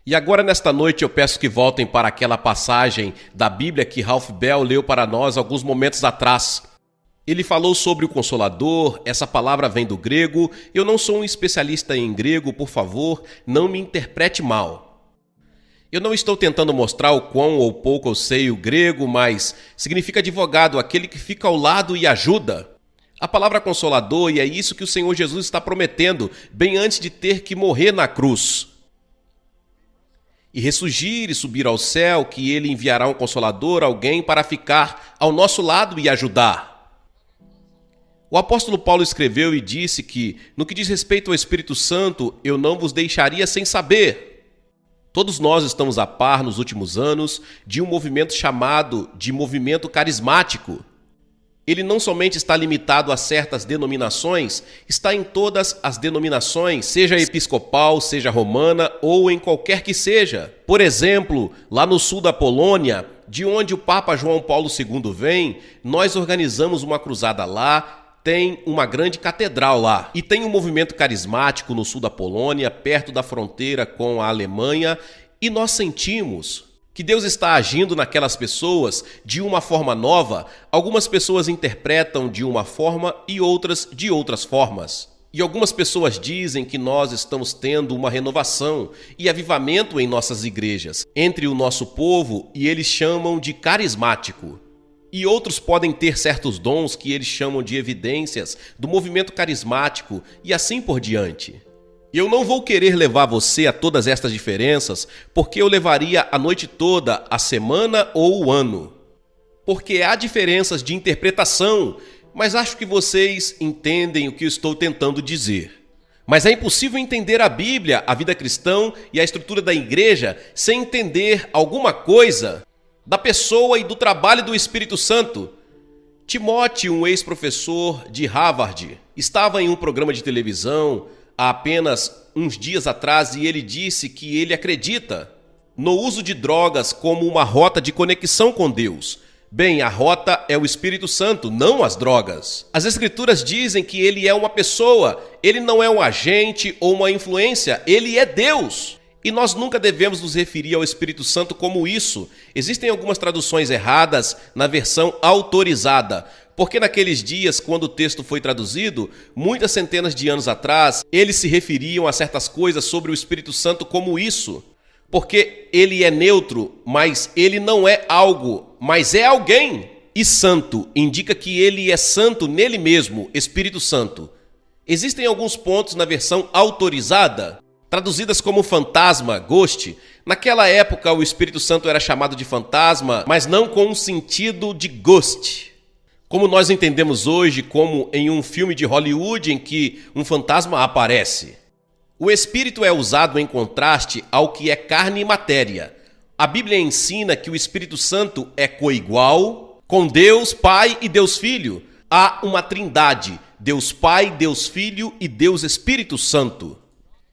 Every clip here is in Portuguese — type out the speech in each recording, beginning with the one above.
E agora, nesta noite, eu peço que voltem para aquela passagem da Bíblia que Ralph Bell leu para nós alguns momentos atrás. Ele falou sobre o Consolador, essa palavra vem do grego. Eu não sou um especialista em grego, por favor, não me interprete mal. Eu não estou tentando mostrar o quão ou pouco eu sei o grego, mas significa advogado, aquele que fica ao lado e ajuda. A palavra Consolador, e é isso que o Senhor Jesus está prometendo, bem antes de ter que morrer na cruz. E ressurgir e subir ao céu, que ele enviará um Consolador, alguém para ficar ao nosso lado e ajudar. O apóstolo Paulo escreveu e disse que, no que diz respeito ao Espírito Santo, eu não vos deixaria sem saber. Todos nós estamos a par, nos últimos anos, de um movimento chamado de movimento carismático. Ele não somente está limitado a certas denominações, está em todas as denominações, seja episcopal, seja romana ou em qualquer que seja. Por exemplo, lá no sul da Polônia, de onde o Papa João Paulo II vem, nós organizamos uma cruzada lá. Tem uma grande catedral lá. E tem um movimento carismático no sul da Polônia, perto da fronteira com a Alemanha, e nós sentimos que Deus está agindo naquelas pessoas de uma forma nova. Algumas pessoas interpretam de uma forma e outras de outras formas. E algumas pessoas dizem que nós estamos tendo uma renovação e avivamento em nossas igrejas, entre o nosso povo, e eles chamam de carismático. E outros podem ter certos dons que eles chamam de evidências do movimento carismático e assim por diante. Eu não vou querer levar você a todas estas diferenças, porque eu levaria a noite toda, a semana ou o ano. Porque há diferenças de interpretação, mas acho que vocês entendem o que eu estou tentando dizer. Mas é impossível entender a Bíblia, a vida cristã e a estrutura da igreja sem entender alguma coisa da pessoa e do trabalho do Espírito Santo. Timóteo, um ex-professor de Harvard, estava em um programa de televisão há apenas uns dias atrás e ele disse que ele acredita no uso de drogas como uma rota de conexão com Deus. Bem, a rota é o Espírito Santo, não as drogas. As Escrituras dizem que ele é uma pessoa, ele não é um agente ou uma influência, ele é Deus. E nós nunca devemos nos referir ao Espírito Santo como isso. Existem algumas traduções erradas na versão autorizada, porque naqueles dias, quando o texto foi traduzido, muitas centenas de anos atrás, eles se referiam a certas coisas sobre o Espírito Santo como isso. Porque ele é neutro, mas ele não é algo, mas é alguém. E santo indica que ele é santo nele mesmo, Espírito Santo. Existem alguns pontos na versão autorizada, traduzidas como fantasma, ghost. Naquela época o Espírito Santo era chamado de fantasma, mas não com um sentido de ghost, como nós entendemos hoje, como em um filme de Hollywood em que um fantasma aparece. O Espírito é usado em contraste ao que é carne e matéria. A Bíblia ensina que o Espírito Santo é coigual com Deus Pai e Deus Filho. Há uma trindade, Deus Pai, Deus Filho e Deus Espírito Santo.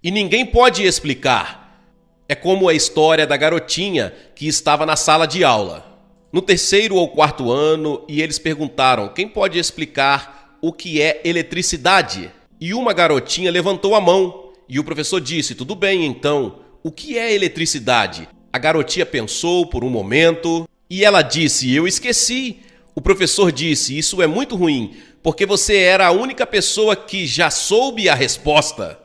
E ninguém pode explicar. É como a história da garotinha que estava na sala de aula, no 3º ou 4º ano, e eles perguntaram: quem pode explicar o que é eletricidade? E uma garotinha levantou a mão, e o professor disse: tudo bem, então, o que é eletricidade? A garotinha pensou por um momento, e ela disse: eu esqueci. O professor disse: isso é muito ruim, porque você era a única pessoa que já soube a resposta.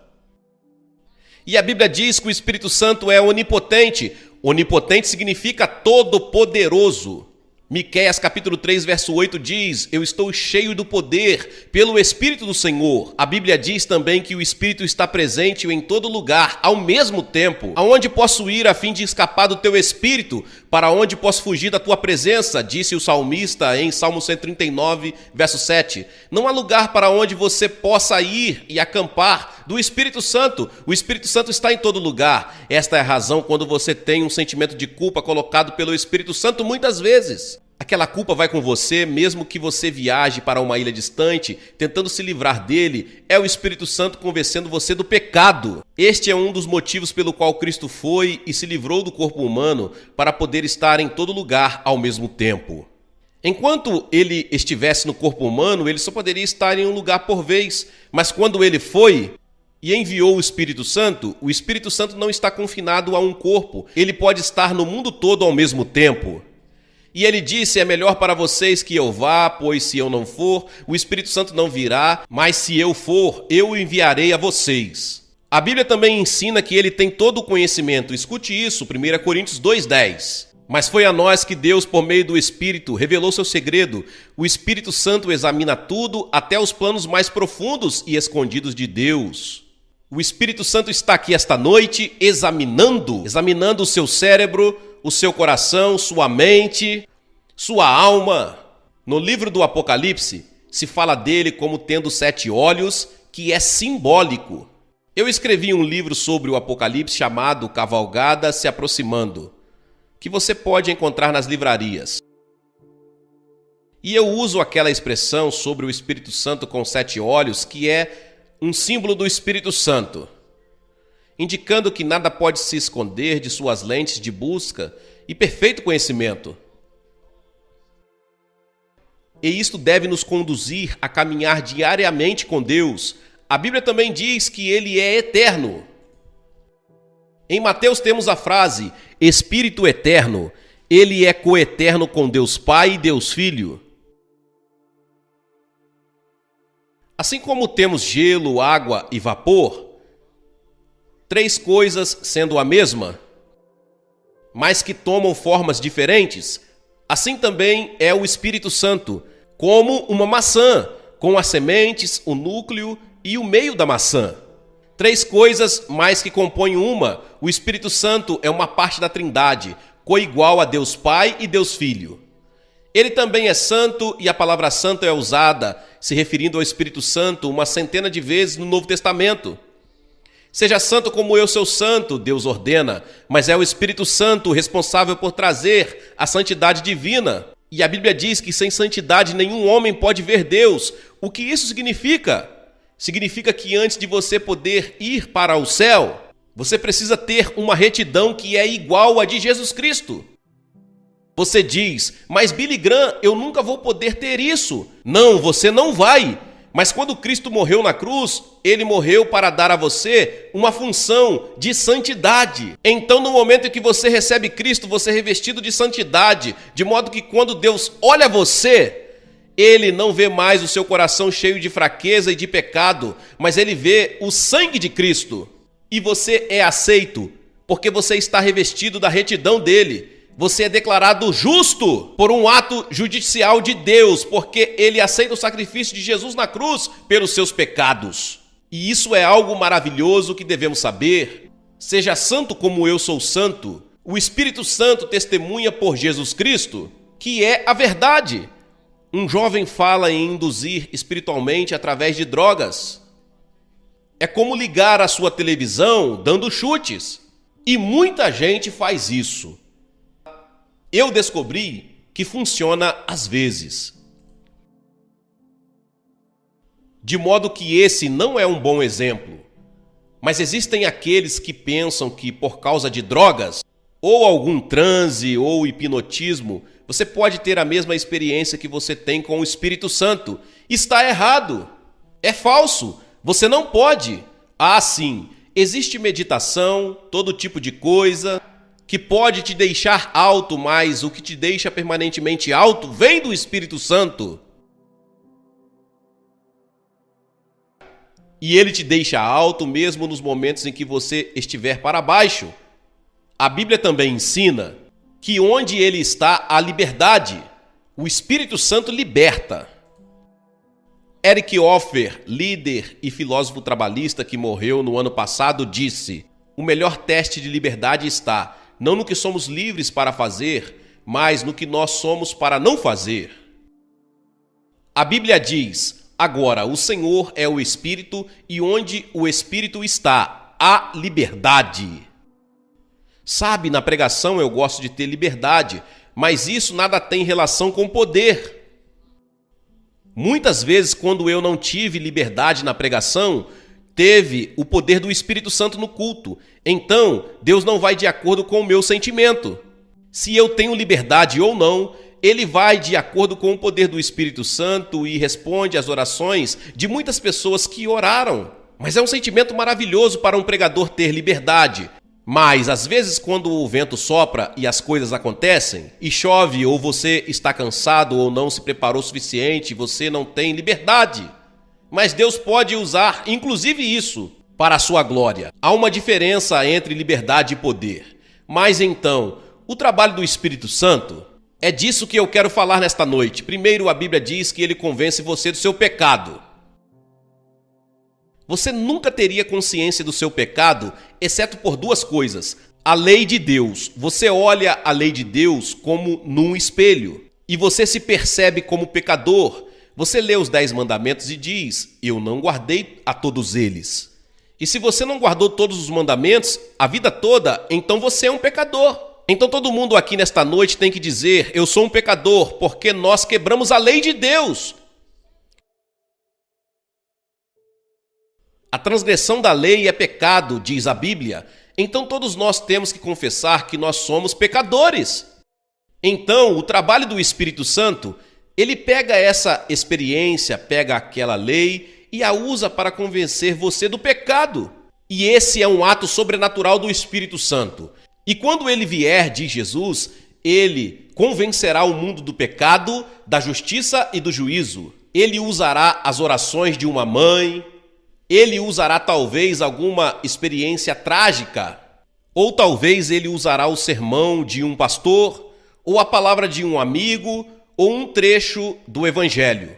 E a Bíblia diz que o Espírito Santo é onipotente. Onipotente significa todo-poderoso. Miqueias capítulo 3, verso 8 diz: eu estou cheio do poder pelo Espírito do Senhor. A Bíblia diz também que o Espírito está presente em todo lugar, ao mesmo tempo. Aonde posso ir a fim de escapar do teu Espírito? Para onde posso fugir da tua presença? Disse o salmista em Salmo 139, verso 7. Não há lugar para onde você possa ir e acampar do Espírito Santo. O Espírito Santo está em todo lugar. Esta é a razão quando você tem um sentimento de culpa colocado pelo Espírito Santo muitas vezes. Aquela culpa vai com você, mesmo que você viaje para uma ilha distante, tentando se livrar dele, é o Espírito Santo convencendo você do pecado. Este é um dos motivos pelo qual Cristo foi e se livrou do corpo humano para poder estar em todo lugar ao mesmo tempo. Enquanto ele estivesse no corpo humano, ele só poderia estar em um lugar por vez, mas quando ele foi e enviou o Espírito Santo não está confinado a um corpo. Ele pode estar no mundo todo ao mesmo tempo. E ele disse, é melhor para vocês que eu vá, pois se eu não for, o Espírito Santo não virá, mas se eu for, eu o enviarei a vocês. A Bíblia também ensina que ele tem todo o conhecimento. Escute isso, 1 Coríntios 2:10. Mas foi a nós que Deus, por meio do Espírito, revelou seu segredo. O Espírito Santo examina tudo, até os planos mais profundos e escondidos de Deus. O Espírito Santo está aqui esta noite examinando o seu cérebro, o seu coração, sua mente, sua alma. No livro do Apocalipse, se fala dele como tendo 7 olhos, que é simbólico. Eu escrevi um livro sobre o Apocalipse chamado Cavalgada se Aproximando, que você pode encontrar nas livrarias. E eu uso aquela expressão sobre o Espírito Santo com 7 olhos, que é um símbolo do Espírito Santo, indicando que nada pode se esconder de suas lentes de busca e perfeito conhecimento. E isto deve nos conduzir a caminhar diariamente com Deus. A Bíblia também diz que Ele é eterno. Em Mateus temos a frase, Espírito eterno. Ele é coeterno com Deus Pai e Deus Filho. Assim como temos gelo, água e vapor, 3 coisas sendo a mesma, mas que tomam formas diferentes, assim também é o Espírito Santo, como uma maçã, com as sementes, o núcleo e o meio da maçã. 3 coisas, mas que compõem uma. O Espírito Santo é uma parte da Trindade, coigual a Deus Pai e Deus Filho. Ele também é santo e a palavra santo é usada, se referindo ao Espírito Santo, uma centena de vezes no Novo Testamento. Seja santo como eu sou santo, Deus ordena, mas é o Espírito Santo responsável por trazer a santidade divina. E a Bíblia diz que sem santidade nenhum homem pode ver Deus. O que isso significa? Significa que antes de você poder ir para o céu, você precisa ter uma retidão que é igual à de Jesus Cristo. Você diz, mas Billy Graham, eu nunca vou poder ter isso. Não, você não vai. Mas quando Cristo morreu na cruz, Ele morreu para dar a você uma função de santidade. Então, no momento em que você recebe Cristo, você é revestido de santidade, de modo que quando Deus olha você, Ele não vê mais o seu coração cheio de fraqueza e de pecado, mas Ele vê o sangue de Cristo. E você é aceito, porque você está revestido da retidão dEle. Você é declarado justo por um ato judicial de Deus, porque Ele aceita o sacrifício de Jesus na cruz pelos seus pecados. E isso é algo maravilhoso que devemos saber. Seja santo como eu sou santo. O Espírito Santo testemunha por Jesus Cristo, que é a verdade. Um jovem fala em induzir espiritualmente através de drogas. É como ligar a sua televisão dando chutes. E muita gente faz isso. Eu descobri que funciona às vezes. De modo que esse não é um bom exemplo. Mas existem aqueles que pensam que por causa de drogas, ou algum transe ou hipnotismo, você pode ter a mesma experiência que você tem com o Espírito Santo. Está errado. É falso. Você não pode. Ah, sim. Existe meditação, todo tipo de coisa que pode te deixar alto, mas o que te deixa permanentemente alto vem do Espírito Santo. E ele te deixa alto mesmo nos momentos em que você estiver para baixo. A Bíblia também ensina que onde ele está, há liberdade. O Espírito Santo liberta. Eric Hoffer, líder e filósofo trabalhista que morreu no ano passado, disse: o melhor teste de liberdade está não no que somos livres para fazer, mas no que nós somos para não fazer. A Bíblia diz: agora, o Senhor é o Espírito, e onde o Espírito está, há liberdade. Sabe, na pregação eu gosto de ter liberdade, mas isso nada tem relação com poder. Muitas vezes, quando eu não tive liberdade na pregação, teve o poder do Espírito Santo no culto. Então, Deus não vai de acordo com o meu sentimento. Se eu tenho liberdade ou não, Ele vai de acordo com o poder do Espírito Santo e responde às orações de muitas pessoas que oraram. Mas é um sentimento maravilhoso para um pregador ter liberdade. Mas, às vezes, quando o vento sopra e as coisas acontecem, e chove, ou você está cansado ou não se preparou o suficiente, você não tem liberdade. Mas Deus pode usar, inclusive isso, para a sua glória. Há uma diferença entre liberdade e poder. Mas então, o trabalho do Espírito Santo, é disso que eu quero falar nesta noite. Primeiro, a Bíblia diz que ele convence você do seu pecado. Você nunca teria consciência do seu pecado, exceto por duas coisas. A lei de Deus. Você olha a lei de Deus como num espelho. E você se percebe como pecador. Você lê os 10 mandamentos e diz, eu não guardei a todos eles. E se você não guardou todos os mandamentos a vida toda, então você é um pecador. Então todo mundo aqui nesta noite tem que dizer, eu sou um pecador, porque nós quebramos a lei de Deus. A transgressão da lei é pecado, diz a Bíblia. Então todos nós temos que confessar que nós somos pecadores. Então o trabalho do Espírito Santo, ele pega essa experiência, pega aquela lei e a usa para convencer você do pecado. E esse é um ato sobrenatural do Espírito Santo. E quando ele vier, diz Jesus, ele convencerá o mundo do pecado, da justiça e do juízo. Ele usará as orações de uma mãe. Ele usará talvez alguma experiência trágica, ou talvez ele usará o sermão de um pastor, ou a palavra de um amigo, ou um trecho do Evangelho,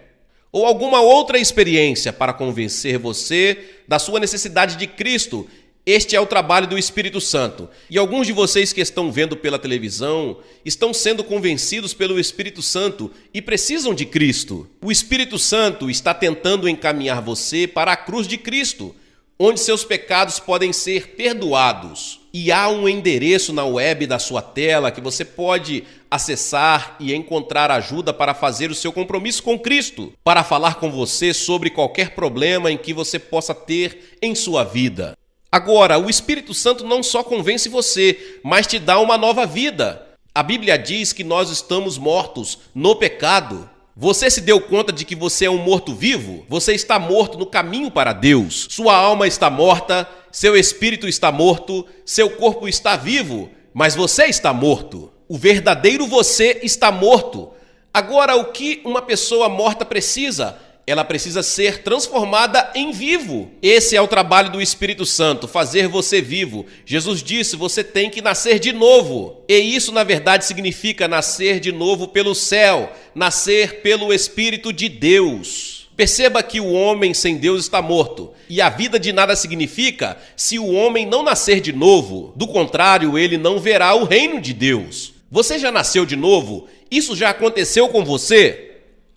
ou alguma outra experiência para convencer você da sua necessidade de Cristo. Este é o trabalho do Espírito Santo. E alguns de vocês que estão vendo pela televisão estão sendo convencidos pelo Espírito Santo e precisam de Cristo. O Espírito Santo está tentando encaminhar você para a cruz de Cristo, onde seus pecados podem ser perdoados. E há um endereço na web da sua tela que você pode acessar e encontrar ajuda para fazer o seu compromisso com Cristo, para falar com você sobre qualquer problema em que você possa ter em sua vida. Agora, o Espírito Santo não só convence você, mas te dá uma nova vida. A Bíblia diz que nós estamos mortos no pecado. Você se deu conta de que você é um morto-vivo? Você está morto no caminho para Deus. Sua alma está morta, seu espírito está morto, seu corpo está vivo, mas você está morto. O verdadeiro você está morto. Agora, o que uma pessoa morta precisa? Ela precisa ser transformada em vivo. Esse é o trabalho do Espírito Santo, fazer você vivo. Jesus disse, você tem que nascer de novo. E isso, na verdade, significa nascer de novo pelo céu, nascer pelo Espírito de Deus. Perceba que o homem sem Deus está morto. E a vida de nada significa se o homem não nascer de novo. Do contrário, ele não verá o reino de Deus. Você já nasceu de novo? Isso já aconteceu com você?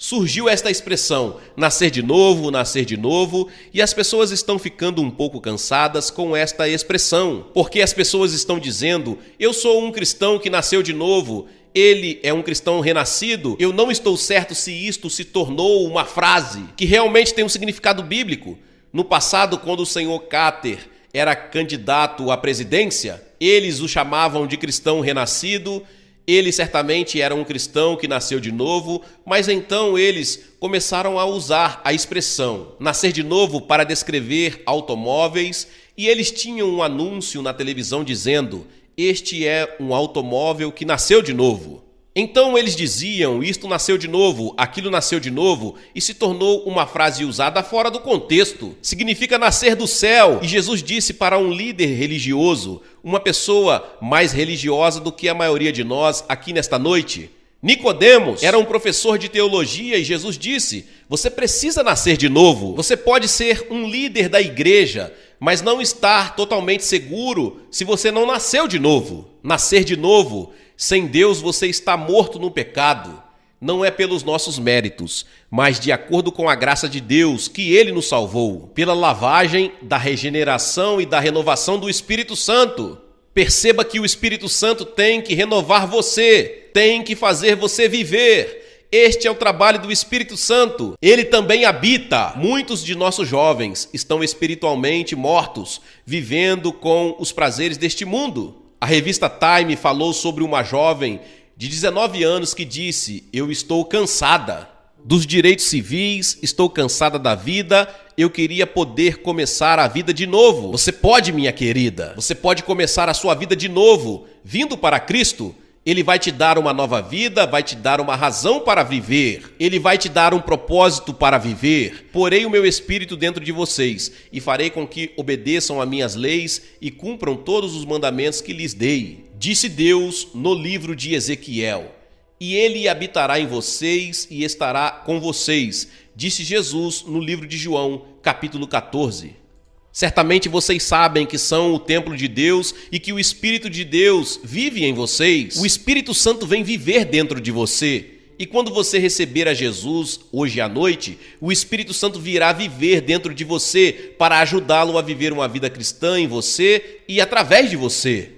Surgiu esta expressão, nascer de novo, e as pessoas estão ficando um pouco cansadas com esta expressão, porque as pessoas estão dizendo, eu sou um cristão que nasceu de novo, ele é um cristão renascido, eu não estou certo se isto se tornou uma frase que realmente tem um significado bíblico. No passado, quando o senhor Carter era candidato à presidência, eles o chamavam de cristão renascido. Ele certamente era um cristão que nasceu de novo, mas então eles começaram a usar a expressão nascer de novo para descrever automóveis, e eles tinham um anúncio na televisão dizendo, este é um automóvel que nasceu de novo. Então eles diziam, isto nasceu de novo, aquilo nasceu de novo, e se tornou uma frase usada fora do contexto. Significa nascer do céu. E Jesus disse para um líder religioso, uma pessoa mais religiosa do que a maioria de nós aqui nesta noite, Nicodemos era um professor de teologia e Jesus disse, você precisa nascer de novo. Você pode ser um líder da igreja, mas não estar totalmente seguro se você não nasceu de novo. Nascer de novo, sem Deus você está morto no pecado. Não é pelos nossos méritos, mas de acordo com a graça de Deus que Ele nos salvou, pela lavagem da regeneração e da renovação do Espírito Santo. Perceba que o Espírito Santo tem que renovar você, tem que fazer você viver. Este é o trabalho do Espírito Santo. Ele também habita. Muitos de nossos jovens estão espiritualmente mortos, vivendo com os prazeres deste mundo. A revista Time falou sobre uma jovem de 19 anos que disse, eu estou cansada dos direitos civis, estou cansada da vida, eu queria poder começar a vida de novo. Você pode, minha querida. Você pode começar a sua vida de novo, vindo para Cristo. Ele vai te dar uma nova vida, vai te dar uma razão para viver. Ele vai te dar um propósito para viver. Porei o meu espírito dentro de vocês e farei com que obedeçam a minhas leis e cumpram todos os mandamentos que lhes dei. Disse Deus no livro de Ezequiel. E ele habitará em vocês e estará com vocês. Disse Jesus no livro de João, capítulo 14. Certamente vocês sabem que são o templo de Deus e que o Espírito de Deus vive em vocês. O Espírito Santo vem viver dentro de você. E quando você receber a Jesus hoje à noite, o Espírito Santo virá viver dentro de você para ajudá-lo a viver uma vida cristã em você e através de você.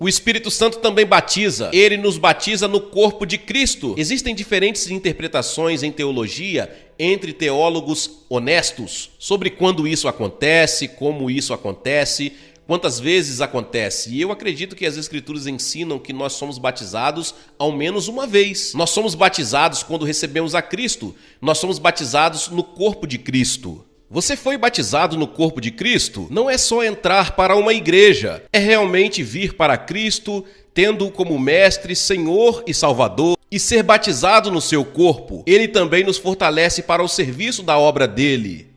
O Espírito Santo também batiza. Ele nos batiza no corpo de Cristo. Existem diferentes interpretações em teologia entre teólogos honestos sobre quando isso acontece, como isso acontece, quantas vezes acontece. E eu acredito que as Escrituras ensinam que nós somos batizados ao menos uma vez. Nós somos batizados quando recebemos a Cristo. Nós somos batizados no corpo de Cristo. Você foi batizado no corpo de Cristo? Não é só entrar para uma igreja, é realmente vir para Cristo, tendo-o como mestre, Senhor e Salvador, e ser batizado no seu corpo. Ele também nos fortalece para o serviço da obra dele.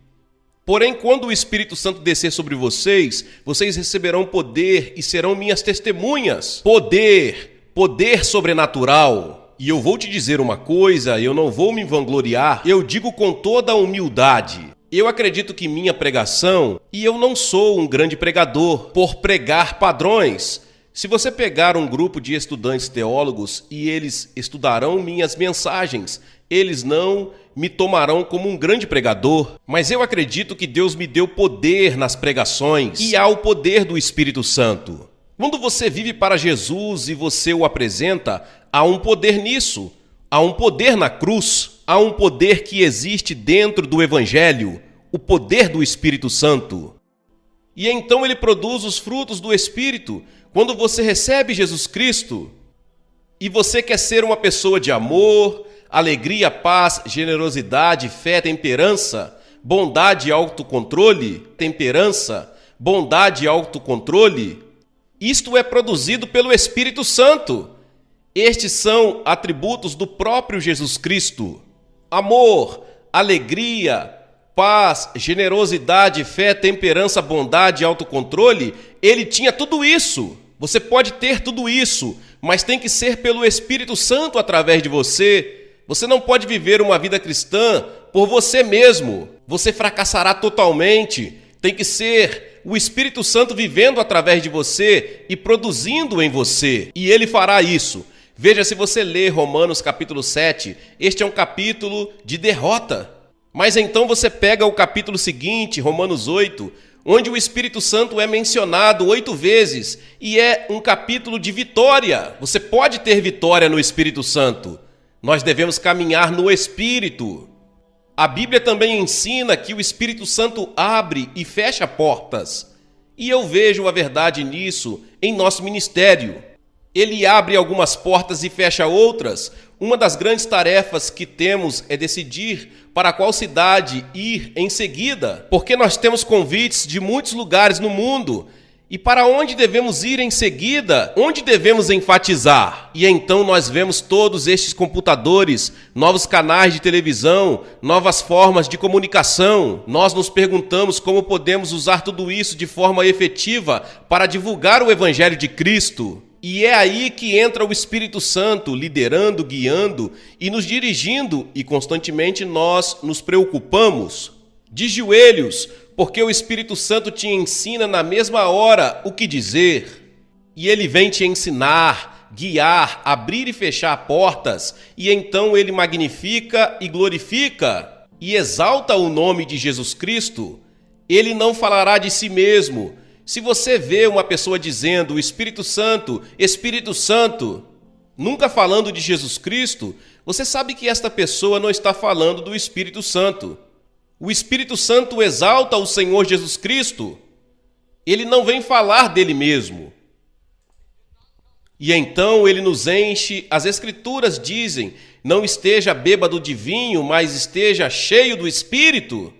Porém, quando o Espírito Santo descer sobre vocês, vocês receberão poder e serão minhas testemunhas. Poder sobrenatural. E eu vou te dizer uma coisa, eu não vou me vangloriar, eu digo com toda a humildade. Eu acredito que minha pregação, e eu não sou um grande pregador, por pregar padrões. Se você pegar um grupo de estudantes teólogos e eles estudarão minhas mensagens, eles não me tomarão como um grande pregador. Mas eu acredito que Deus me deu poder nas pregações e há o poder do Espírito Santo. Quando você vive para Jesus e você o apresenta, há um poder nisso. Há um poder na cruz. Há um poder que existe dentro do Evangelho, o poder do Espírito Santo. E então ele produz os frutos do Espírito. Quando você recebe Jesus Cristo e você quer ser uma pessoa de amor, alegria, paz, generosidade, fé, temperança, bondade e autocontrole, isto é produzido pelo Espírito Santo. Estes são atributos do próprio Jesus Cristo. Amor, alegria, paz, generosidade, fé, temperança, bondade e autocontrole, ele tinha tudo isso. Você pode ter tudo isso, mas tem que ser pelo Espírito Santo através de você. Você não pode viver uma vida cristã por você mesmo. Você fracassará totalmente. Tem que ser o Espírito Santo vivendo através de você e produzindo em você. E ele fará isso. Veja, se você ler Romanos capítulo 7, este é um capítulo de derrota. Mas então você pega o capítulo seguinte, Romanos 8, onde o Espírito Santo é mencionado 8 vezes e é um capítulo de vitória. Você pode ter vitória no Espírito Santo. Nós devemos caminhar no Espírito. A Bíblia também ensina que o Espírito Santo abre e fecha portas. E eu vejo a verdade nisso em nosso ministério. Ele abre algumas portas e fecha outras. Uma das grandes tarefas que temos é decidir para qual cidade ir em seguida, porque nós temos convites de muitos lugares no mundo. E para onde devemos ir em seguida? Onde devemos enfatizar? E então nós vemos todos estes computadores, novos canais de televisão, novas formas de comunicação. Nós nos perguntamos como podemos usar tudo isso de forma efetiva para divulgar o Evangelho de Cristo. E é aí que entra o Espírito Santo, liderando, guiando e nos dirigindo, e constantemente nós nos preocupamos. De joelhos, porque o Espírito Santo te ensina na mesma hora o que dizer. E ele vem te ensinar, guiar, abrir e fechar portas, e então ele magnifica e glorifica e exalta o nome de Jesus Cristo. Ele não falará de si mesmo. Se você vê uma pessoa dizendo Espírito Santo, nunca falando de Jesus Cristo, você sabe que esta pessoa não está falando do Espírito Santo. O Espírito Santo exalta o Senhor Jesus Cristo. Ele não vem falar dele mesmo. E então ele nos enche, as Escrituras dizem, não esteja bêbado de vinho, mas esteja cheio do Espírito.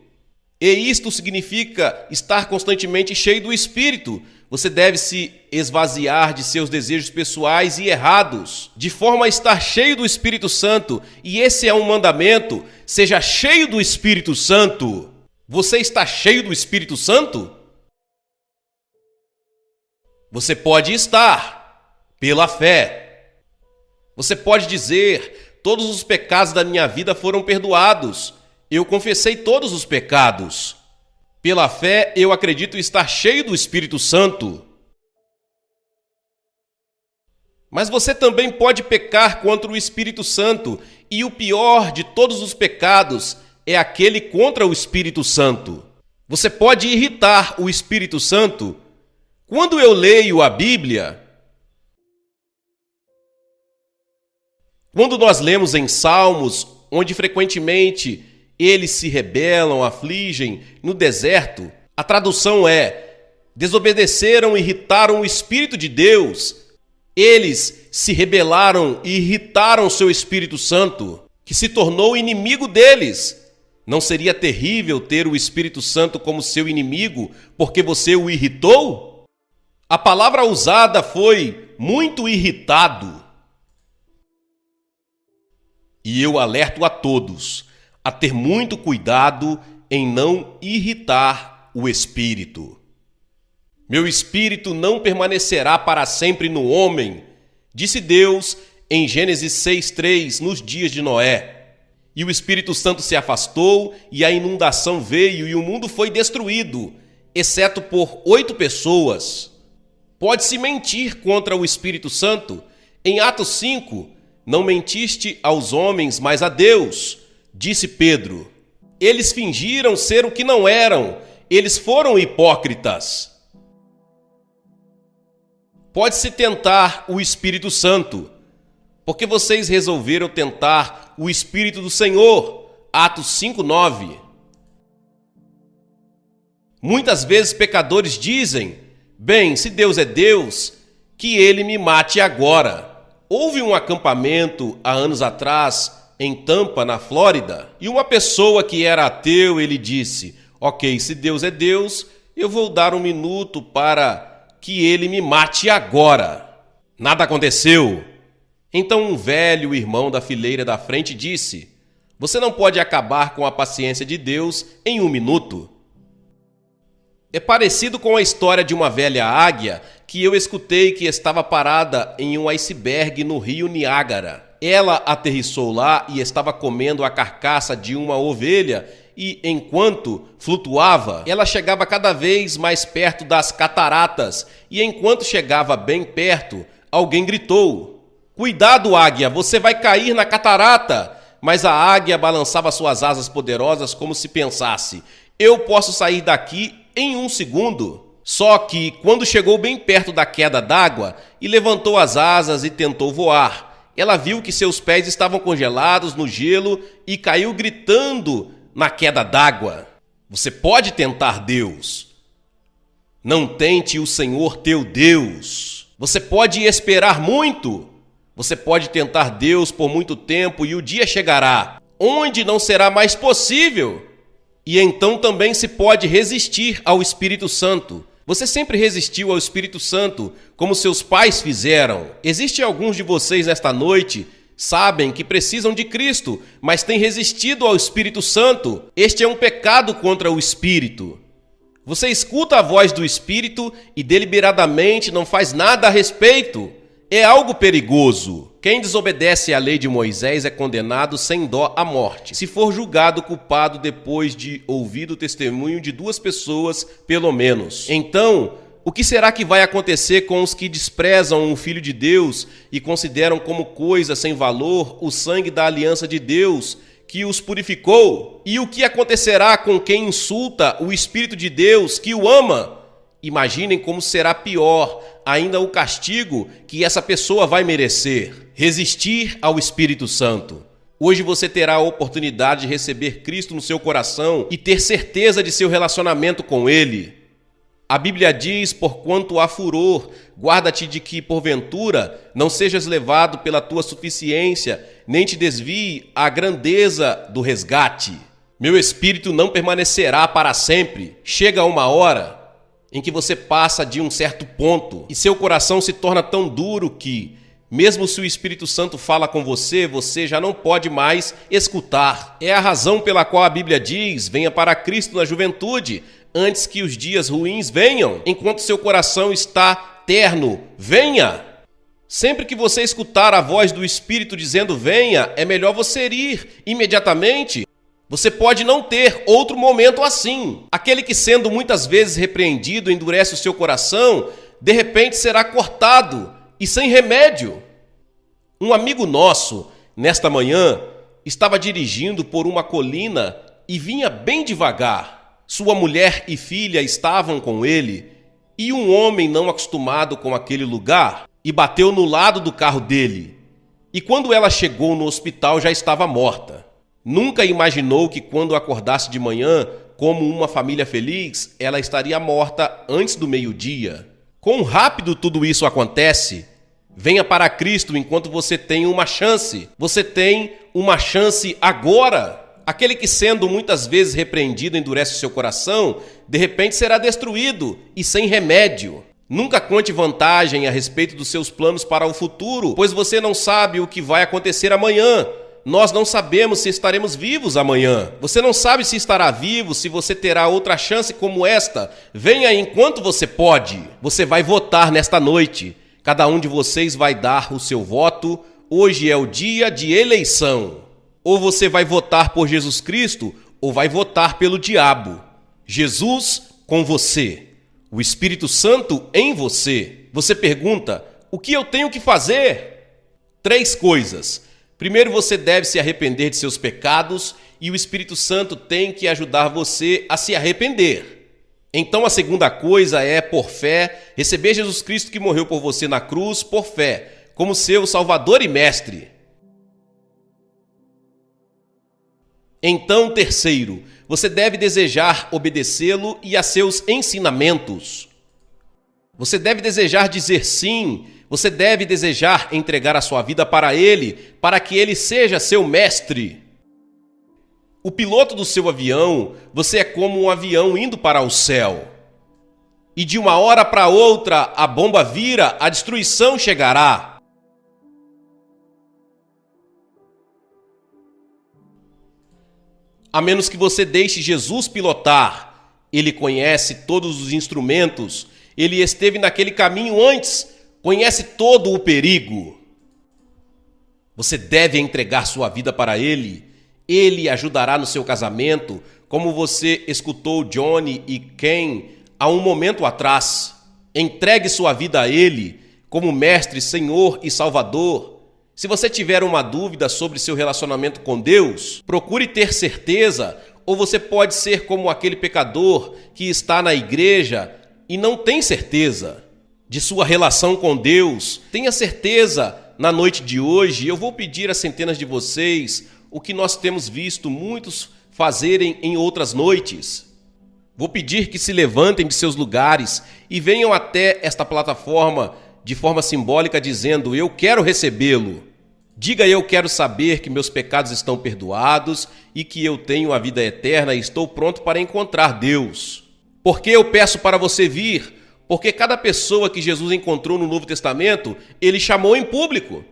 E isto significa estar constantemente cheio do Espírito. Você deve se esvaziar de seus desejos pessoais e errados, de forma a estar cheio do Espírito Santo. E esse é um mandamento: seja cheio do Espírito Santo. Você está cheio do Espírito Santo? Você pode estar pela fé. Você pode dizer: todos os pecados da minha vida foram perdoados. Eu confessei todos os pecados. Pela fé, eu acredito estar cheio do Espírito Santo. Mas você também pode pecar contra o Espírito Santo, e o pior de todos os pecados é aquele contra o Espírito Santo. Você pode irritar o Espírito Santo. Quando eu leio a Bíblia, quando nós lemos em Salmos, onde frequentemente eles se rebelam, afligem no deserto, a tradução é: desobedeceram e irritaram o Espírito de Deus. Eles se rebelaram e irritaram seu Espírito Santo, que se tornou inimigo deles. Não seria terrível ter o Espírito Santo como seu inimigo porque você o irritou? A palavra usada foi muito irritado. E eu alerto a todos a ter muito cuidado em não irritar o Espírito. Meu espírito não permanecerá para sempre no homem, disse Deus em Gênesis 6:3, nos dias de Noé. E o Espírito Santo se afastou, e a inundação veio, e o mundo foi destruído, exceto por 8 pessoas. Pode-se mentir contra o Espírito Santo. Em Atos 5, não mentiste aos homens, mas a Deus, disse Pedro. Eles fingiram ser o que não eram. Eles foram hipócritas. Pode-se tentar o Espírito Santo, porque vocês resolveram tentar o Espírito do Senhor. Atos 5:9. Muitas vezes pecadores dizem: bem, se Deus é Deus, que ele me mate agora. Houve um acampamento há anos atrás em Tampa, na Flórida, e uma pessoa que era ateu, ele disse: ok, se Deus é Deus, eu vou dar 1 minuto para que ele me mate agora. Nada aconteceu. Então um velho irmão da fileira da frente disse: você não pode acabar com a paciência de Deus em 1 minuto. É parecido com a história de uma velha águia que eu escutei que estava parada em um iceberg no rio Niágara. Ela aterrissou lá e estava comendo a carcaça de uma ovelha e, enquanto flutuava, ela chegava cada vez mais perto das cataratas e, enquanto chegava bem perto, alguém gritou: cuidado, águia, você vai cair na catarata! Mas a águia balançava suas asas poderosas como se pensasse: eu posso sair daqui em 1 segundo. Só que, quando chegou bem perto da queda d'água e levantou as asas e tentou voar, ela viu que seus pés estavam congelados no gelo e caiu gritando na queda d'água. Você pode tentar Deus. Não tente o Senhor teu Deus. Você pode esperar muito. Você pode tentar Deus por muito tempo e o dia chegará onde não será mais possível. E então também se pode resistir ao Espírito Santo. Você sempre resistiu ao Espírito Santo, como seus pais fizeram. Existem alguns de vocês nesta noite, sabem que precisam de Cristo, mas têm resistido ao Espírito Santo. Este é um pecado contra o Espírito. Você escuta a voz do Espírito e deliberadamente não faz nada a respeito. É algo perigoso. Quem desobedece à lei de Moisés é condenado sem dó à morte, se for julgado culpado depois de ouvir o testemunho de 2 pessoas, pelo menos. Então, o que será que vai acontecer com os que desprezam o Filho de Deus e consideram como coisa sem valor o sangue da aliança de Deus que os purificou? E o que acontecerá com quem insulta o Espírito de Deus que o ama? Imaginem como será pior ainda o castigo que essa pessoa vai merecer. Resistir ao Espírito Santo. Hoje você terá a oportunidade de receber Cristo no seu coração e ter certeza de seu relacionamento com Ele. A Bíblia diz: porquanto há furor, guarda-te de que, porventura, não sejas levado pela tua suficiência, nem te desvie a grandeza do resgate. Meu espírito não permanecerá para sempre. Chega uma hora em que você passa de um certo ponto e seu coração se torna tão duro que, mesmo se o Espírito Santo fala com você, você já não pode mais escutar. É a razão pela qual a Bíblia diz: venha para Cristo na juventude, antes que os dias ruins venham. Enquanto seu coração está terno, venha. Sempre que você escutar a voz do Espírito dizendo venha, é melhor você ir imediatamente. Você pode não ter outro momento assim. Aquele que, sendo muitas vezes repreendido, endurece o seu coração, de repente será cortado e sem remédio. Um amigo nosso, nesta manhã, estava dirigindo por uma colina e vinha bem devagar. Sua mulher e filha estavam com ele e um homem não acostumado com aquele lugar e bateu no lado do carro dele. E quando ela chegou no hospital, já estava morta. Nunca imaginou que quando acordasse de manhã, como uma família feliz, ela estaria morta antes do meio-dia. Quão rápido tudo isso acontece! Venha para Cristo enquanto você tem uma chance. Você tem uma chance agora. Aquele que, sendo muitas vezes repreendido, endurece o seu coração, de repente será destruído e sem remédio. Nunca conte vantagem a respeito dos seus planos para o futuro, pois você não sabe o que vai acontecer amanhã. Nós não sabemos se estaremos vivos amanhã. Você não sabe se estará vivo, se você terá outra chance como esta. Venha enquanto você pode. Você vai votar nesta noite. Cada um de vocês vai dar o seu voto. Hoje é o dia de eleição. Ou você vai votar por Jesus Cristo, ou vai votar pelo diabo. Jesus com você. O Espírito Santo em você. Você pergunta: o que eu tenho que fazer? 3 coisas. Primeiro, você deve se arrepender de seus pecados e o Espírito Santo tem que ajudar você a se arrepender. Então, a segunda coisa é, por fé, receber Jesus Cristo que morreu por você na cruz, por fé, como seu Salvador e Mestre. Então, terceiro, você deve desejar obedecê-lo e a seus ensinamentos. Você deve desejar dizer sim. Você deve desejar entregar a sua vida para Ele, para que Ele seja seu mestre. O piloto do seu avião, você é como um avião indo para o céu. E de uma hora para outra, a bomba vira, a destruição chegará. A menos que você deixe Jesus pilotar. Ele conhece todos os instrumentos. Ele esteve naquele caminho antes. Conhece todo o perigo. Você deve entregar sua vida para Ele. Ele ajudará no seu casamento, como você escutou Johnny e Ken há um momento atrás. Entregue sua vida a Ele, como Mestre, Senhor e Salvador. Se você tiver uma dúvida sobre seu relacionamento com Deus, procure ter certeza, ou você pode ser como aquele pecador que está na igreja e não tem certeza de sua relação com Deus. Tenha certeza, na noite de hoje, eu vou pedir a centenas de vocês o que nós temos visto muitos fazerem em outras noites. Vou pedir que se levantem de seus lugares e venham até esta plataforma de forma simbólica dizendo: eu quero recebê-lo. Diga: eu quero saber que meus pecados estão perdoados e que eu tenho a vida eterna e estou pronto para encontrar Deus. Por que eu peço para você vir? Porque cada pessoa que Jesus encontrou no Novo Testamento, Ele chamou em público.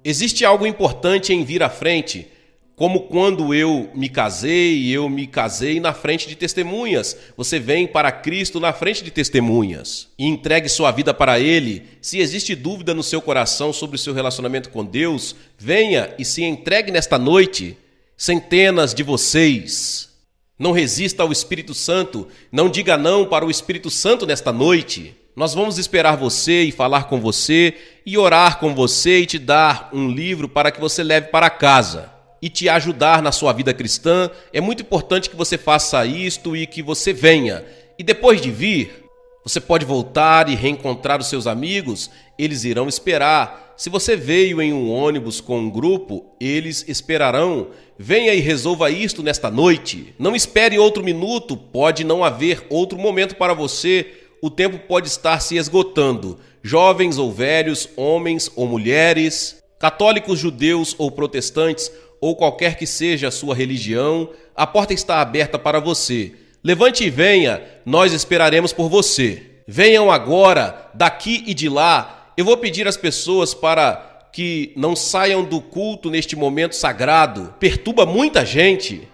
Existe algo importante em vir à frente, como quando eu me casei na frente de testemunhas. Você vem para Cristo na frente de testemunhas e entregue sua vida para Ele. Se existe dúvida no seu coração sobre o seu relacionamento com Deus, venha e se entregue nesta noite. Centenas de vocês. Não resista ao Espírito Santo, não diga não para o Espírito Santo nesta noite. Nós vamos esperar você e falar com você e orar com você e te dar um livro para que você leve para casa e te ajudar na sua vida cristã. É muito importante que você faça isto e que você venha. E depois de vir, você pode voltar e reencontrar os seus amigos, eles irão esperar. Se você veio em um ônibus com um grupo, eles esperarão. Venha e resolva isto nesta noite. Não espere outro minuto, pode não haver outro momento para você. O tempo pode estar se esgotando. Jovens ou velhos, homens ou mulheres, católicos, judeus ou protestantes, ou qualquer que seja a sua religião, a porta está aberta para você. Levante e venha, nós esperaremos por você. Venham agora, daqui e de lá. Eu vou pedir às pessoas para que não saiam do culto neste momento sagrado. Perturba muita gente.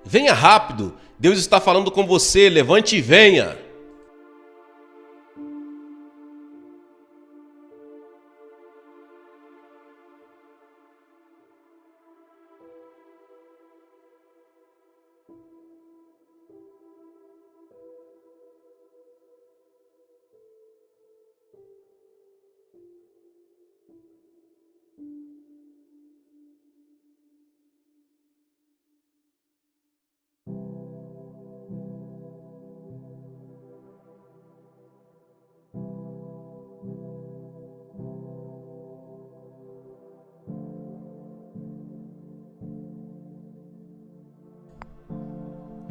Venha rápido, Deus está falando com você, levante e venha.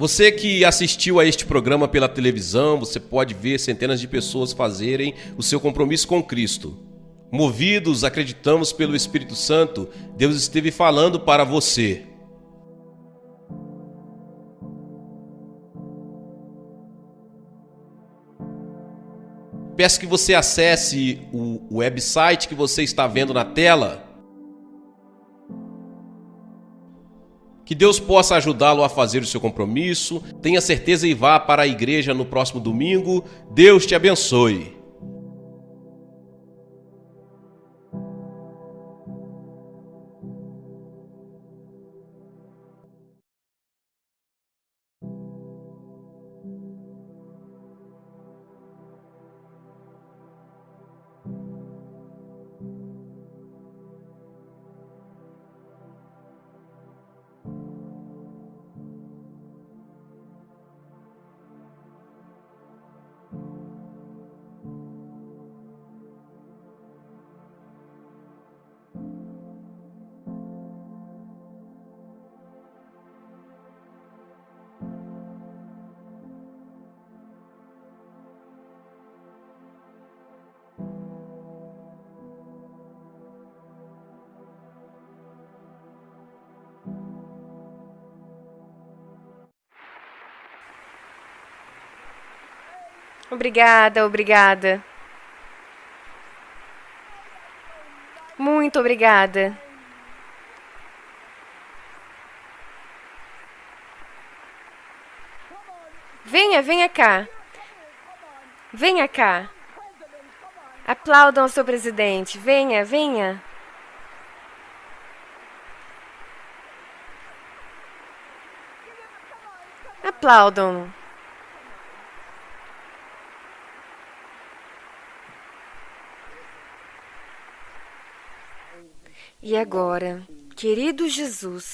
Você que assistiu a este programa pela televisão, você pode ver centenas de pessoas fazerem o seu compromisso com Cristo. Movidos, acreditamos pelo Espírito Santo, Deus esteve falando para você. Peço que você acesse o website que você está vendo na tela. Que Deus possa ajudá-lo a fazer o seu compromisso. Tenha certeza e vá para a igreja no próximo domingo. Deus te abençoe. Obrigada, obrigada. Muito obrigada. Venha cá. Venha cá. Aplaudam o seu presidente. Venha. Aplaudam. E agora, querido Jesus,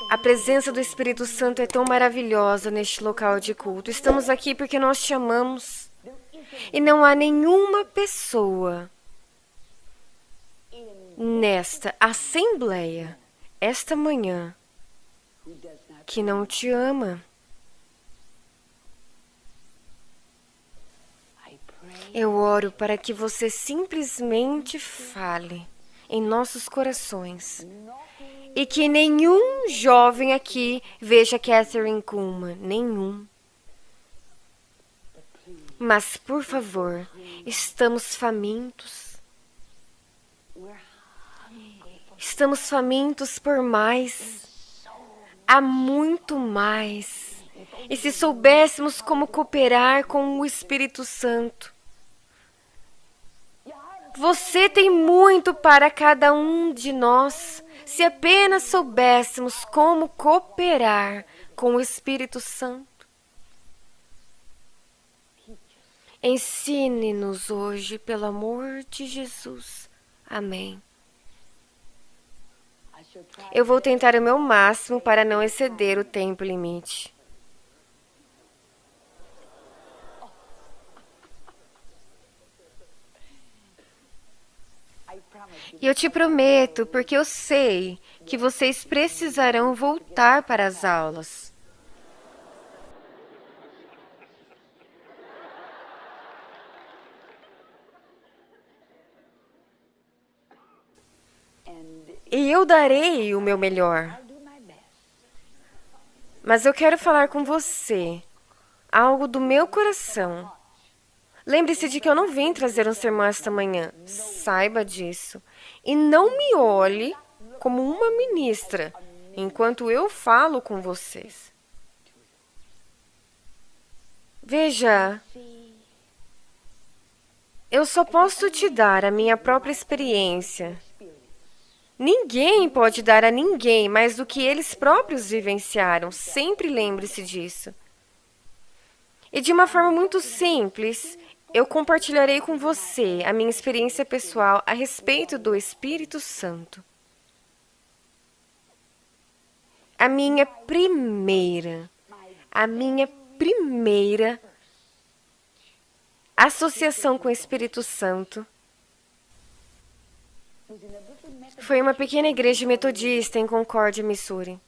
a presença do Espírito Santo é tão maravilhosa neste local de culto. Estamos aqui porque nós te amamos. E não há nenhuma pessoa nesta assembleia, esta manhã, que não te ama. Eu oro para que você simplesmente fale em nossos corações e que nenhum jovem aqui veja Kathryn Kuhlman, nenhum. Mas, por favor, estamos famintos. Estamos famintos por mais. Há muito mais. E se soubéssemos como cooperar com o Espírito Santo. Você tem muito para cada um de nós, se apenas soubéssemos como cooperar com o Espírito Santo. Ensine-nos hoje, pelo amor de Jesus. Amém. Eu vou tentar o meu máximo para não exceder o tempo limite. E eu te prometo, porque eu sei que vocês precisarão voltar para as aulas. E eu darei o meu melhor. Mas eu quero falar com você algo do meu coração. Lembre-se de que eu não vim trazer um sermão esta manhã. Saiba disso. E não me olhe como uma ministra enquanto eu falo com vocês. Veja, eu só posso te dar a minha própria experiência. Ninguém pode dar a ninguém mais do que eles próprios vivenciaram. Sempre lembre-se disso. E de uma forma muito simples, eu compartilharei com você a minha experiência pessoal a respeito do Espírito Santo. A minha primeira associação com o Espírito Santo foi uma pequena igreja metodista em Concórdia, Missouri.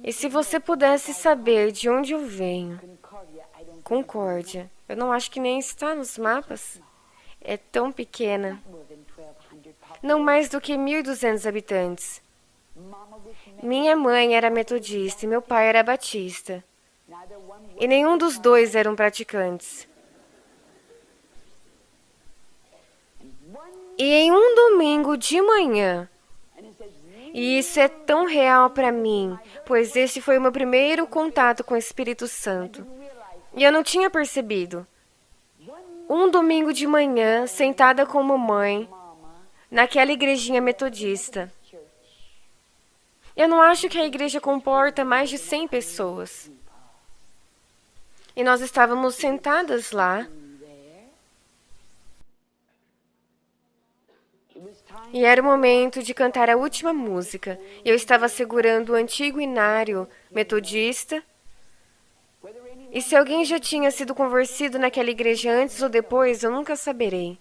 E se você pudesse saber de onde eu venho, Concórdia, eu não acho que nem está nos mapas. É tão pequena. Não mais do que 1.200 habitantes. Minha mãe era metodista e meu pai era batista. E nenhum dos dois eram praticantes. E em um domingo de manhã, e isso é tão real para mim, pois esse foi o meu primeiro contato com o Espírito Santo. E eu não tinha percebido. Um domingo de manhã, sentada com mamãe, naquela igrejinha metodista. Eu não acho que a igreja comporta mais de 100 pessoas. E nós estávamos sentadas lá. E era o momento de cantar a última música. Eu estava segurando o antigo inário metodista. E se alguém já tinha sido convertido naquela igreja antes ou depois, eu nunca saberei.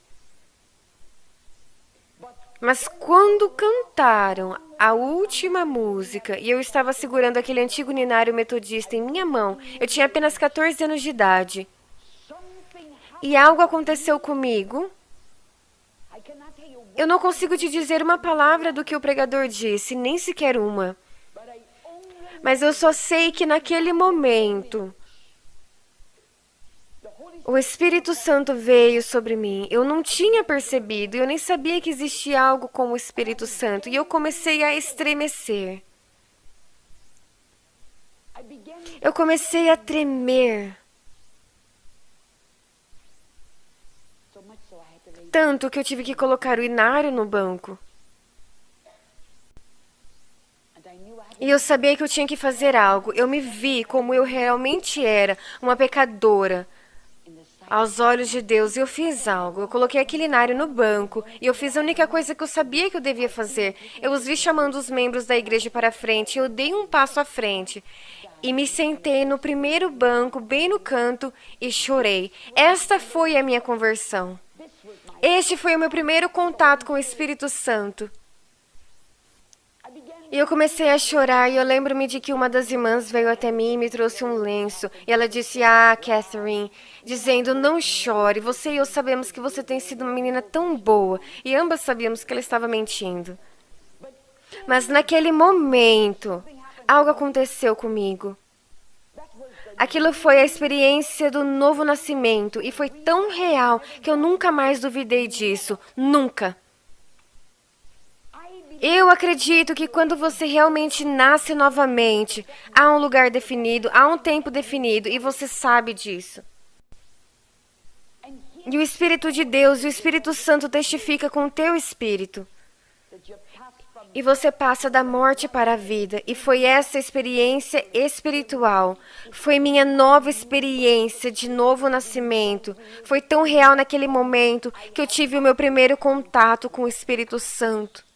Mas quando cantaram a última música e eu estava segurando aquele antigo ninário metodista em minha mão, eu tinha apenas 14 anos de idade. E algo aconteceu comigo. Eu não consigo te dizer uma palavra do que o pregador disse, nem sequer uma. Mas eu só sei que naquele momento, o Espírito Santo veio sobre mim. Eu não tinha percebido, eu nem sabia que existia algo como o Espírito Santo. E eu comecei a estremecer. Eu comecei a tremer. Tanto que eu tive que colocar o inário no banco. E eu sabia que eu tinha que fazer algo. Eu me vi como eu realmente era, uma pecadora. Aos olhos de Deus, eu fiz algo. Eu coloquei aquele inário no banco e eu fiz a única coisa que eu sabia que eu devia fazer. Eu os vi chamando os membros da igreja para frente. Eu dei um passo à frente e me sentei no primeiro banco, bem no canto, e chorei. Esta foi a minha conversão. Este foi o meu primeiro contato com o Espírito Santo. E eu comecei a chorar e eu lembro-me de que uma das irmãs veio até mim e me trouxe um lenço. E ela disse, Catherine, dizendo, não chore, você e eu sabemos que você tem sido uma menina tão boa. E ambas sabíamos que ela estava mentindo. Mas naquele momento, algo aconteceu comigo. Aquilo foi a experiência do novo nascimento e foi tão real que eu nunca mais duvidei disso. Nunca. Eu acredito que quando você realmente nasce novamente, há um lugar definido, há um tempo definido e você sabe disso. E o Espírito de Deus e o Espírito Santo testifica com o teu espírito. E você passa da morte para a vida. E foi essa experiência espiritual. Foi minha nova experiência de novo nascimento. Foi tão real naquele momento que eu tive o meu primeiro contato com o Espírito Santo.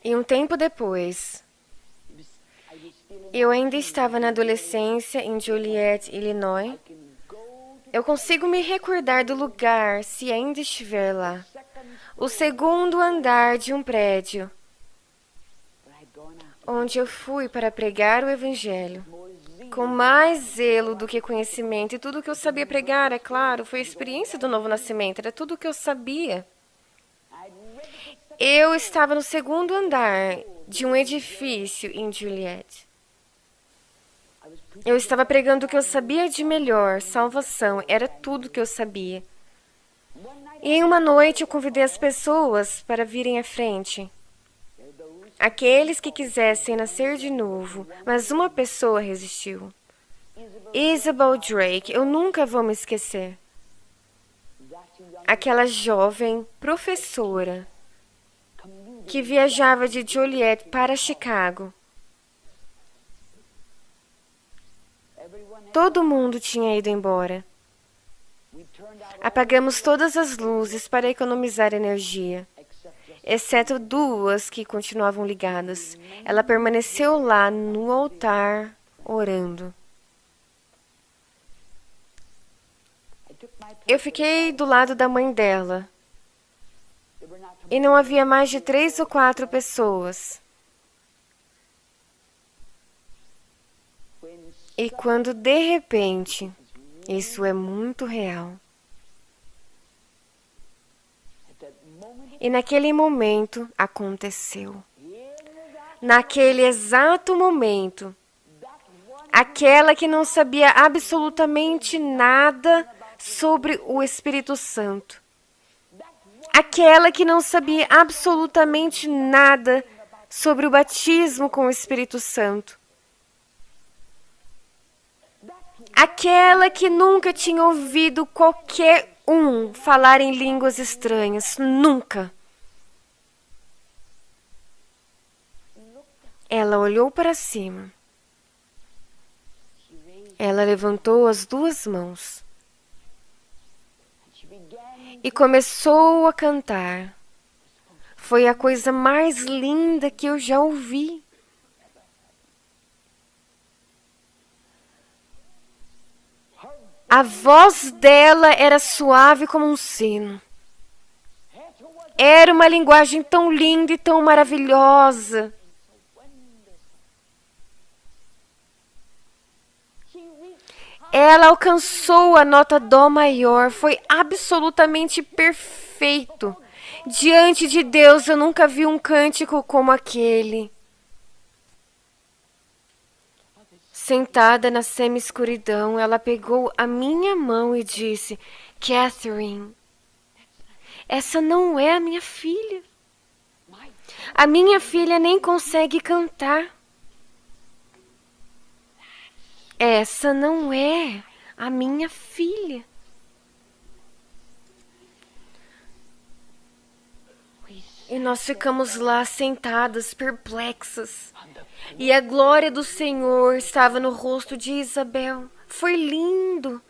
E um tempo depois, eu ainda estava na adolescência em Joliet, Illinois. Eu consigo me recordar do lugar, se ainda estiver lá. O segundo andar de um prédio, onde eu fui para pregar o Evangelho com mais zelo do que conhecimento. E tudo que eu sabia pregar, é claro, foi a experiência do novo nascimento. Era tudo o que eu sabia. Eu estava no segundo andar de um edifício em Juliette. Eu estava pregando o que eu sabia de melhor, salvação. Era tudo o que eu sabia. E em uma noite eu convidei as pessoas para virem à frente. Aqueles que quisessem nascer de novo, mas uma pessoa resistiu. Isabel Drake, eu nunca vou me esquecer. Aquela jovem professora que viajava de Joliet para Chicago. Todo mundo tinha ido embora. Apagamos todas as luzes para economizar energia, exceto duas que continuavam ligadas. Ela permaneceu lá no altar, orando. Eu fiquei do lado da mãe dela. E não havia mais de 3 ou 4 pessoas. E quando de repente, isso é muito real. E naquele momento aconteceu. Naquele exato momento, aquela que não sabia absolutamente nada sobre o Espírito Santo, aquela que não sabia absolutamente nada sobre o batismo com o Espírito Santo, aquela que nunca tinha ouvido qualquer um falar em línguas estranhas, nunca. Ela olhou para cima. Ela levantou as 2 mãos e começou a cantar. Foi a coisa mais linda que eu já ouvi. A voz dela era suave como um sino. Era uma linguagem tão linda e tão maravilhosa. Ela alcançou a nota dó maior. Foi absolutamente perfeito. Diante de Deus, eu nunca vi um cântico como aquele. Sentada na semi-escuridão, ela pegou a minha mão e disse: Catherine, essa não é a minha filha. A minha filha nem consegue cantar. Essa não é a minha filha. E nós ficamos lá sentadas, perplexas. E a glória do Senhor estava no rosto de Isabel. Foi lindo.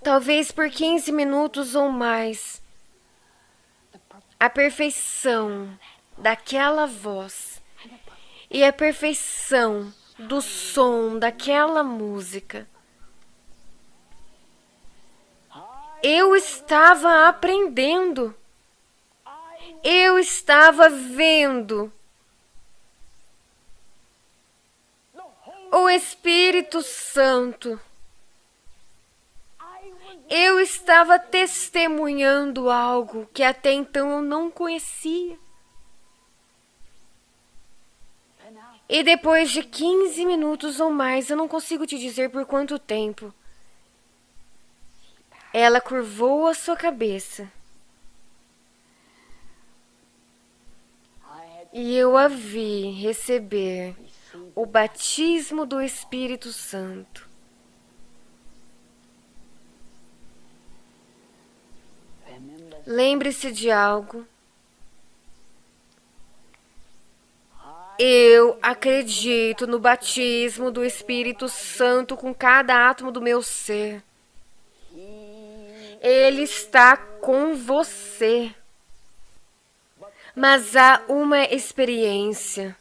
Talvez por 15 minutos ou mais. A perfeição daquela voz e a perfeição do som daquela música. Eu estava aprendendo. Eu estava vendo o Espírito Santo. Eu estava testemunhando algo que até então eu não conhecia. E depois de 15 minutos ou mais, eu não consigo te dizer por quanto tempo, ela curvou a sua cabeça. E eu a vi receber o batismo do Espírito Santo. Lembre-se de algo. Eu acredito no batismo do Espírito Santo com cada átomo do meu ser. Ele está com você. Mas há uma experiência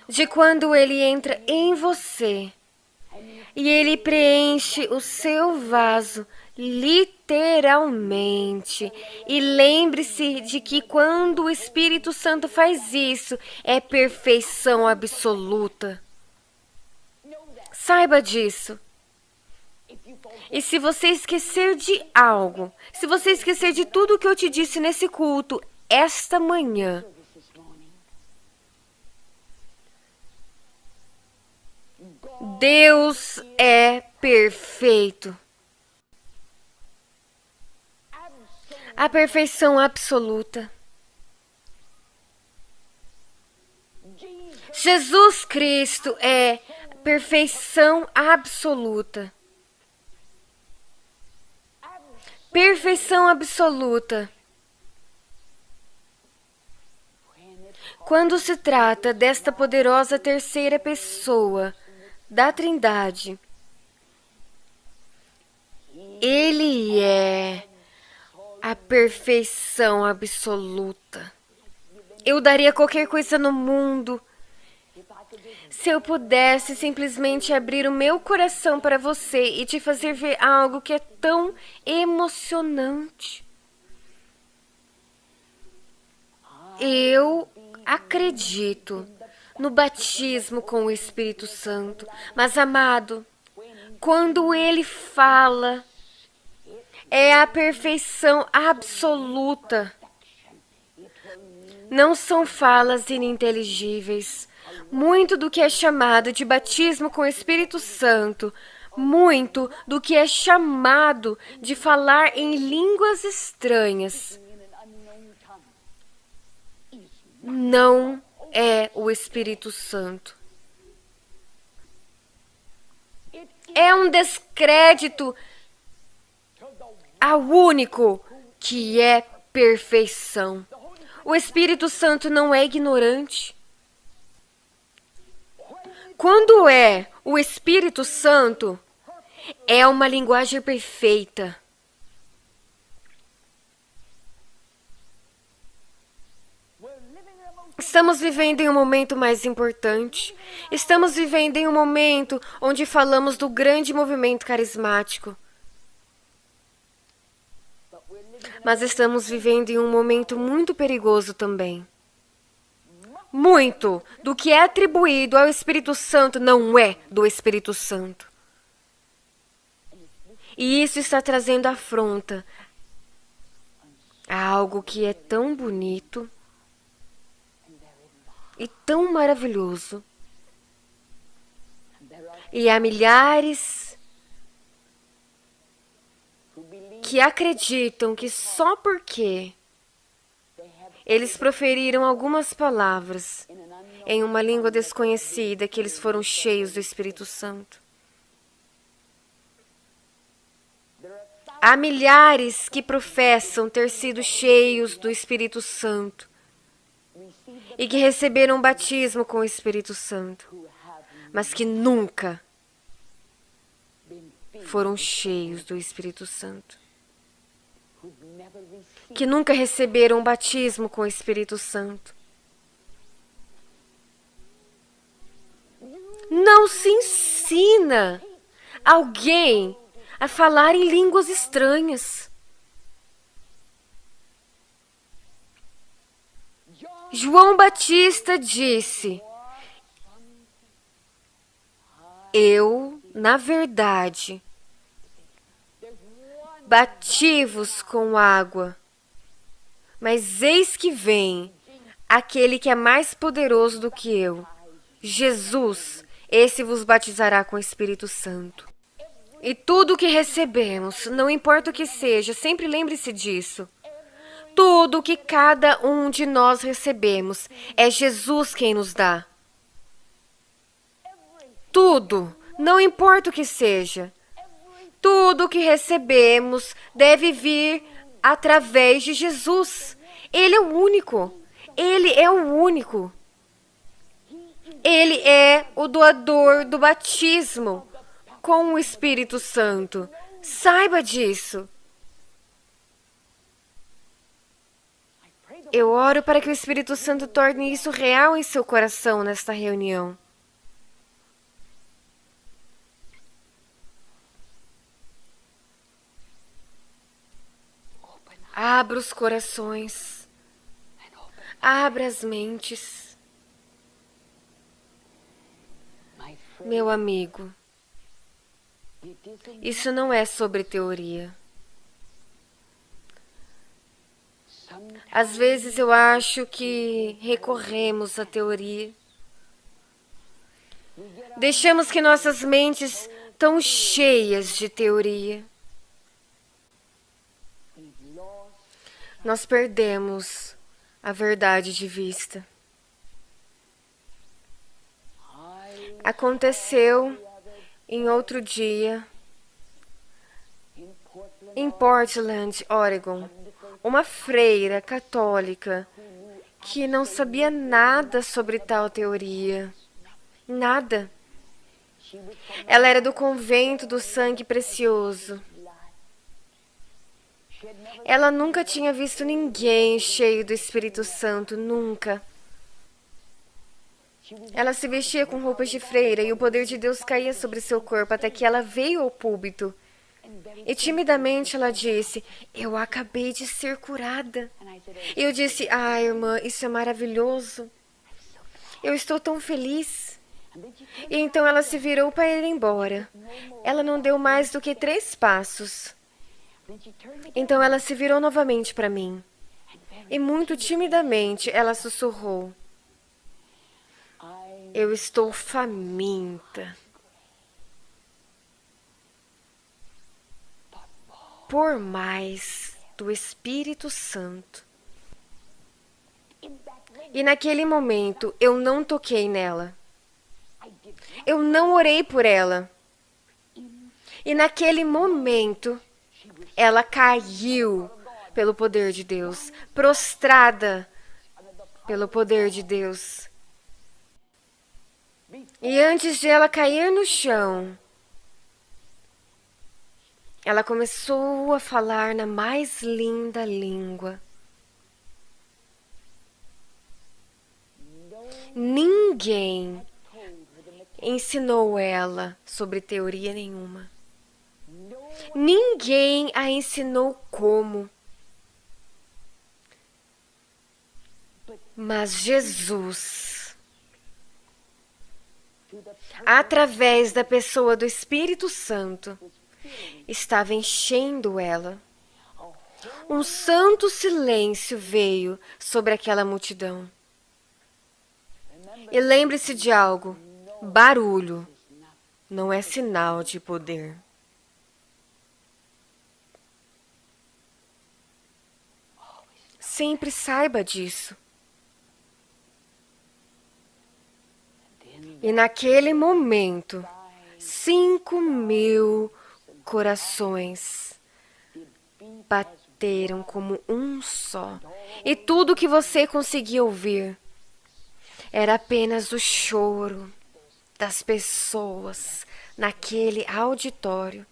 de quando ele entra em você e ele preenche o seu vaso Literalmente. E lembre-se de que quando o Espírito Santo faz isso, é perfeição absoluta. Saiba disso. E se você esquecer de algo, se você esquecer de tudo o que eu te disse nesse culto, esta manhã, Deus é perfeito. A perfeição absoluta. Jesus Cristo é perfeição absoluta. Perfeição absoluta. Quando se trata desta poderosa terceira pessoa da Trindade, Ele é a perfeição absoluta. Eu daria qualquer coisa no mundo se eu pudesse simplesmente abrir o meu coração para você e te fazer ver algo que é tão emocionante. Eu acredito no batismo com o Espírito Santo, mas, amado, quando ele fala, é a perfeição absoluta. Não são falas ininteligíveis. Muito do que é chamado de batismo com o Espírito Santo, muito do que é chamado de falar em línguas estranhas, não é o Espírito Santo. É um descrédito ao único que é perfeição. O Espírito Santo não é ignorante. Quando é o Espírito Santo, é uma linguagem perfeita. Estamos vivendo em um momento mais importante. Estamos vivendo em um momento onde falamos do grande movimento carismático. Mas estamos vivendo em um momento muito perigoso também. Muito do que é atribuído ao Espírito Santo não é do Espírito Santo. E isso está trazendo afronta a algo que é tão bonito e tão maravilhoso. E há milhares que acreditam que só porque eles proferiram algumas palavras em uma língua desconhecida que eles foram cheios do Espírito Santo. Há milhares que professam ter sido cheios do Espírito Santo e que receberam batismo com o Espírito Santo, mas que nunca foram cheios do Espírito Santo. Que nunca receberam batismo com o Espírito Santo. Não se ensina alguém a falar em línguas estranhas. João Batista disse: eu, na verdade, bati-vos com água, mas eis que vem aquele que é mais poderoso do que eu, Jesus, esse vos batizará com o Espírito Santo. E tudo o que recebemos, não importa o que seja, sempre lembre-se disso. Tudo o que cada um de nós recebemos, é Jesus quem nos dá. Tudo, não importa o que seja. Tudo o que recebemos deve vir através de Jesus. Ele é o único. Ele é o único. Ele é o doador do batismo com o Espírito Santo. Saiba disso. Eu oro para que o Espírito Santo torne isso real em seu coração nesta reunião. Abra os corações. Abra as mentes. Meu amigo, isso não é sobre teoria. Às vezes eu acho que recorremos à teoria. Deixamos que nossas mentes estão cheias de teoria. Nós perdemos a verdade de vista. Aconteceu em outro dia, em Portland, Oregon, uma freira católica que não sabia nada sobre tal teoria. Nada. Ela era do convento do sangue precioso. Ela nunca tinha visto ninguém cheio do Espírito Santo, nunca. Ela se vestia com roupas de freira e o poder de Deus caía sobre seu corpo até que ela veio ao púlpito. E timidamente ela disse: eu acabei de ser curada. E eu disse: ah, irmã, isso é maravilhoso. Eu estou tão feliz. E então ela se virou para ir embora. Ela não deu mais do que 3 passos. Então ela se virou novamente para mim. E muito timidamente ela sussurrou: eu estou faminta por mais do Espírito Santo. E naquele momento eu não toquei nela. Eu não orei por ela. E naquele momento ela caiu pelo poder de Deus, prostrada pelo poder de Deus. E antes de ela cair no chão, ela começou a falar na mais linda língua. Ninguém ensinou ela sobre teoria nenhuma. Ninguém a ensinou como. Mas Jesus, através da pessoa do Espírito Santo, estava enchendo ela. Um santo silêncio veio sobre aquela multidão. E lembre-se de algo: barulho não é sinal de poder. Sempre saiba disso. E naquele momento, 5.000 corações bateram como um só. E tudo que você conseguia ouvir era apenas o choro das pessoas naquele auditório.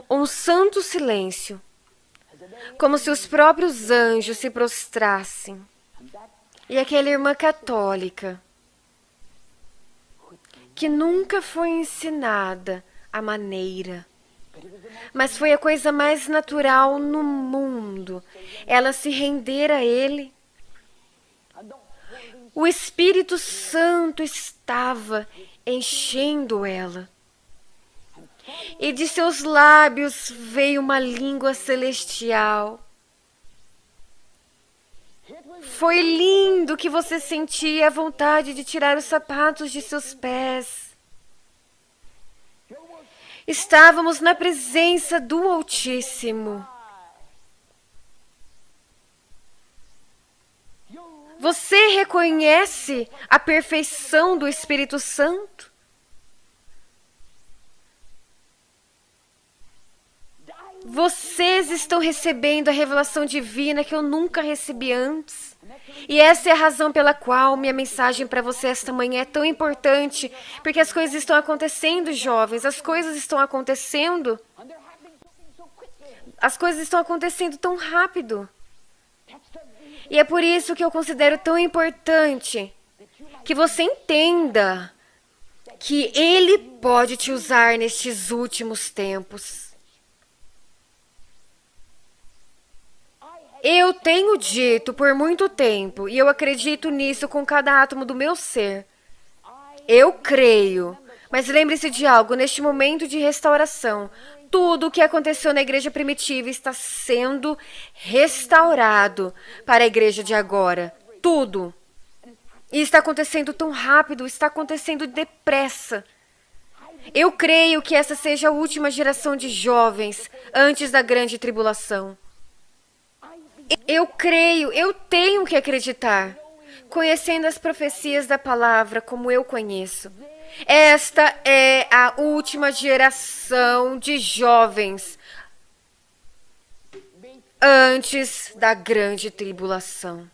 Um santo silêncio, como se os próprios anjos se prostrassem. E aquela irmã católica, que nunca foi ensinada a maneira, mas foi a coisa mais natural no mundo, ela se render a Ele. O Espírito Santo estava enchendo ela. E de seus lábios veio uma língua celestial. Foi lindo que você sentia a vontade de tirar os sapatos de seus pés. Estávamos na presença do Altíssimo. Você reconhece a perfeição do Espírito Santo? Vocês estão recebendo a revelação divina que eu nunca recebi antes. E essa é a razão pela qual minha mensagem para você esta manhã é tão importante. Porque as coisas estão acontecendo, jovens. As coisas estão acontecendo. As coisas estão acontecendo tão rápido. E é por isso que eu considero tão importante que você entenda que Ele pode te usar nestes últimos tempos. Eu tenho dito por muito tempo, e eu acredito nisso com cada átomo do meu ser. Eu creio. Mas lembre-se de algo, neste momento de restauração, tudo o que aconteceu na igreja primitiva está sendo restaurado para a igreja de agora. Tudo. E está acontecendo tão rápido, está acontecendo depressa. Eu creio que essa seja a última geração de jovens antes da grande tribulação. Eu creio, eu tenho que acreditar, conhecendo as profecias da palavra como eu conheço. Esta é a última geração de jovens antes da grande tribulação.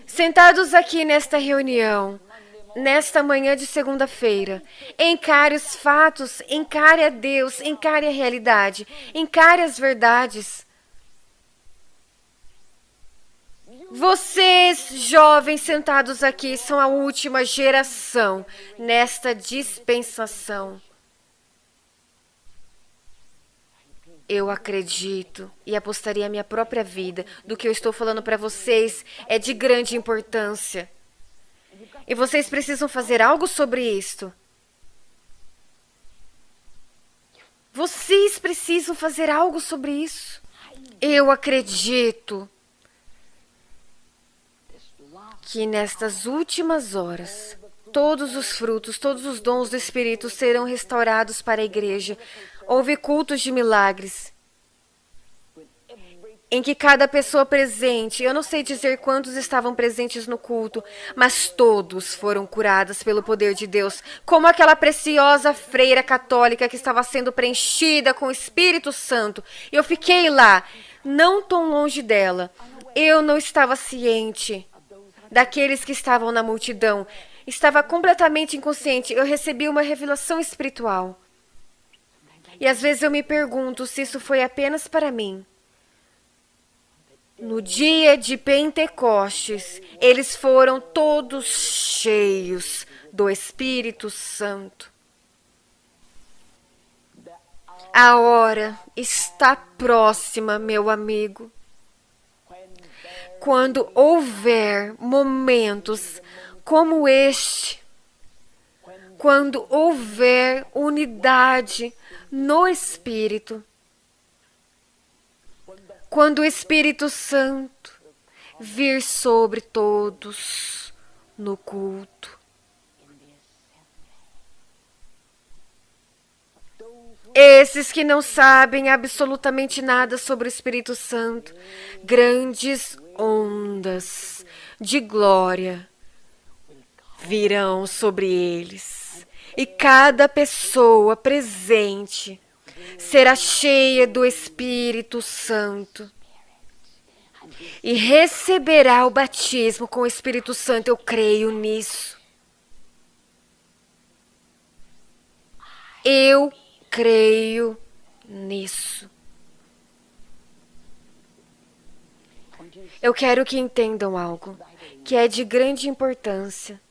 Sentados aqui nesta reunião, nesta manhã de segunda-feira, encare os fatos, encare a Deus, encare a realidade, encare as verdades. Vocês, jovens sentados aqui, são a última geração nesta dispensação. Eu acredito e apostaria a minha própria vida do que eu estou falando para vocês é de grande importância. E vocês precisam fazer algo sobre isto. Vocês precisam fazer algo sobre isso. Eu acredito que nestas últimas horas, todos os frutos, todos os dons do Espírito serão restaurados para a igreja. Houve cultos de milagres, em que cada pessoa presente, eu não sei dizer quantos estavam presentes no culto, mas todos foram curados pelo poder de Deus, como aquela preciosa freira católica que estava sendo preenchida com o Espírito Santo. Eu fiquei lá, não tão longe dela. Eu não estava ciente daqueles que estavam na multidão. Estava completamente inconsciente. Eu recebi uma revelação espiritual. E às vezes eu me pergunto se isso foi apenas para mim. No dia de Pentecostes, eles foram todos cheios do Espírito Santo. A hora está próxima, meu amigo. Quando houver momentos como este, quando houver unidade no Espírito, quando o Espírito Santo vir sobre todos no culto, esses que não sabem absolutamente nada sobre o Espírito Santo, grandes ondas de glória virão sobre eles. E cada pessoa presente será cheia do Espírito Santo e receberá o batismo com o Espírito Santo. Eu creio nisso. Eu creio nisso. Eu quero que entendam algo que é de grande importância.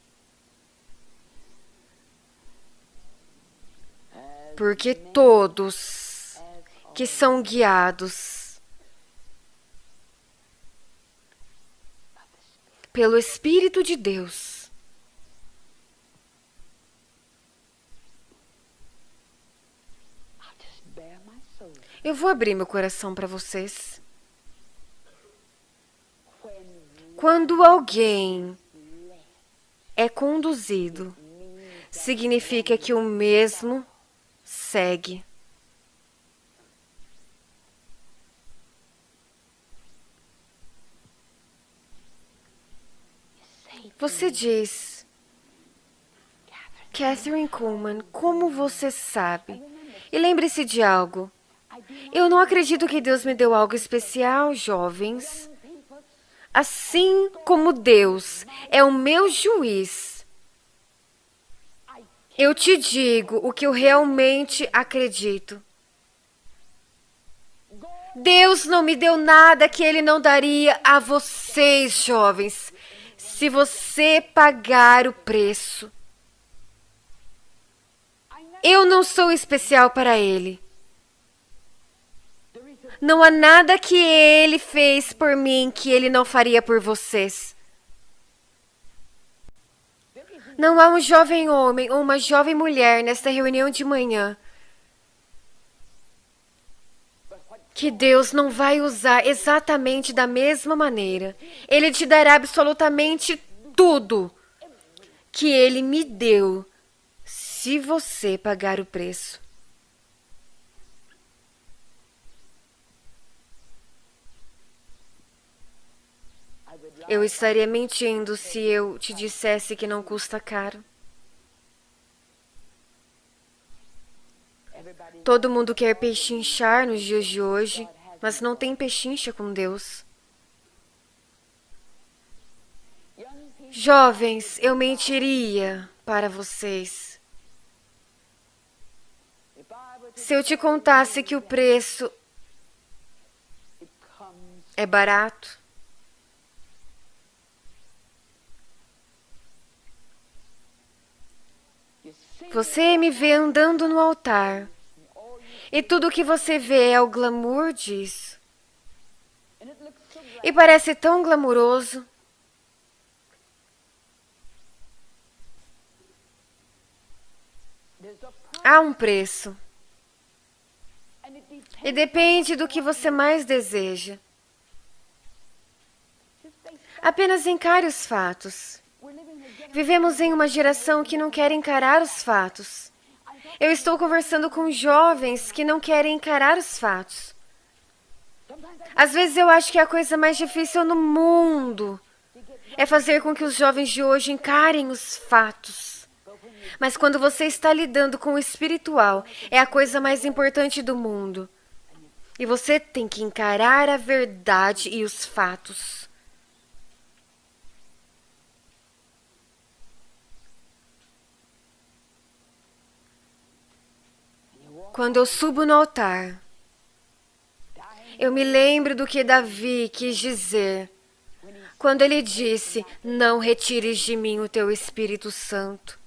Porque todos que são guiados pelo Espírito de Deus eu vou abrir meu coração para vocês. Quando alguém é conduzido, significa que o mesmo segue. Você diz, Kathryn Kuhlman, como você sabe? E lembre-se de algo. Eu não acredito que Deus me deu algo especial, jovens. Assim como Deus é o meu juiz, eu te digo o que eu realmente acredito. Deus não me deu nada que Ele não daria a vocês, jovens, se você pagar o preço. Eu não sou especial para Ele. Não há nada que Ele fez por mim que Ele não faria por vocês. Não há um jovem homem ou uma jovem mulher nesta reunião de manhã que Deus não vai usar exatamente da mesma maneira. Ele te dará absolutamente tudo que Ele me deu, se você pagar o preço. Eu estaria mentindo se eu te dissesse que não custa caro. Todo mundo quer pechinchar nos dias de hoje, mas não tem pechincha com Deus. Jovens, eu mentiria para vocês se eu te contasse que o preço é barato. Você me vê andando no altar, e tudo que você vê é o glamour disso. E parece tão glamuroso. Há um preço. E depende do que você mais deseja. Apenas encare os fatos. Vivemos em uma geração que não quer encarar os fatos. Eu estou conversando com jovens que não querem encarar os fatos. Às vezes eu acho que a coisa mais difícil no mundo é fazer com que os jovens de hoje encarem os fatos. Mas quando você está lidando com o espiritual, é a coisa mais importante do mundo. E você tem que encarar a verdade e os fatos. Quando eu subo no altar, eu me lembro do que Davi quis dizer quando ele disse: não retires de mim o teu Espírito Santo.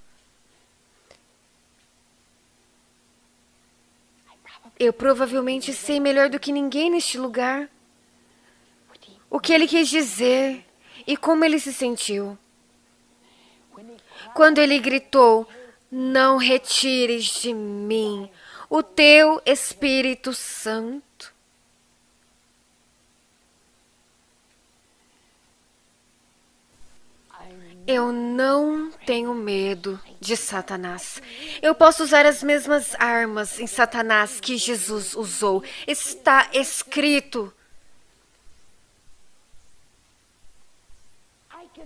Eu provavelmente sei melhor do que ninguém neste lugar o que ele quis dizer e como ele se sentiu. Quando ele gritou: não retires de mim o teu Espírito Santo. Eu não tenho medo de Satanás. Eu posso usar as mesmas armas em Satanás que Jesus usou. Está escrito.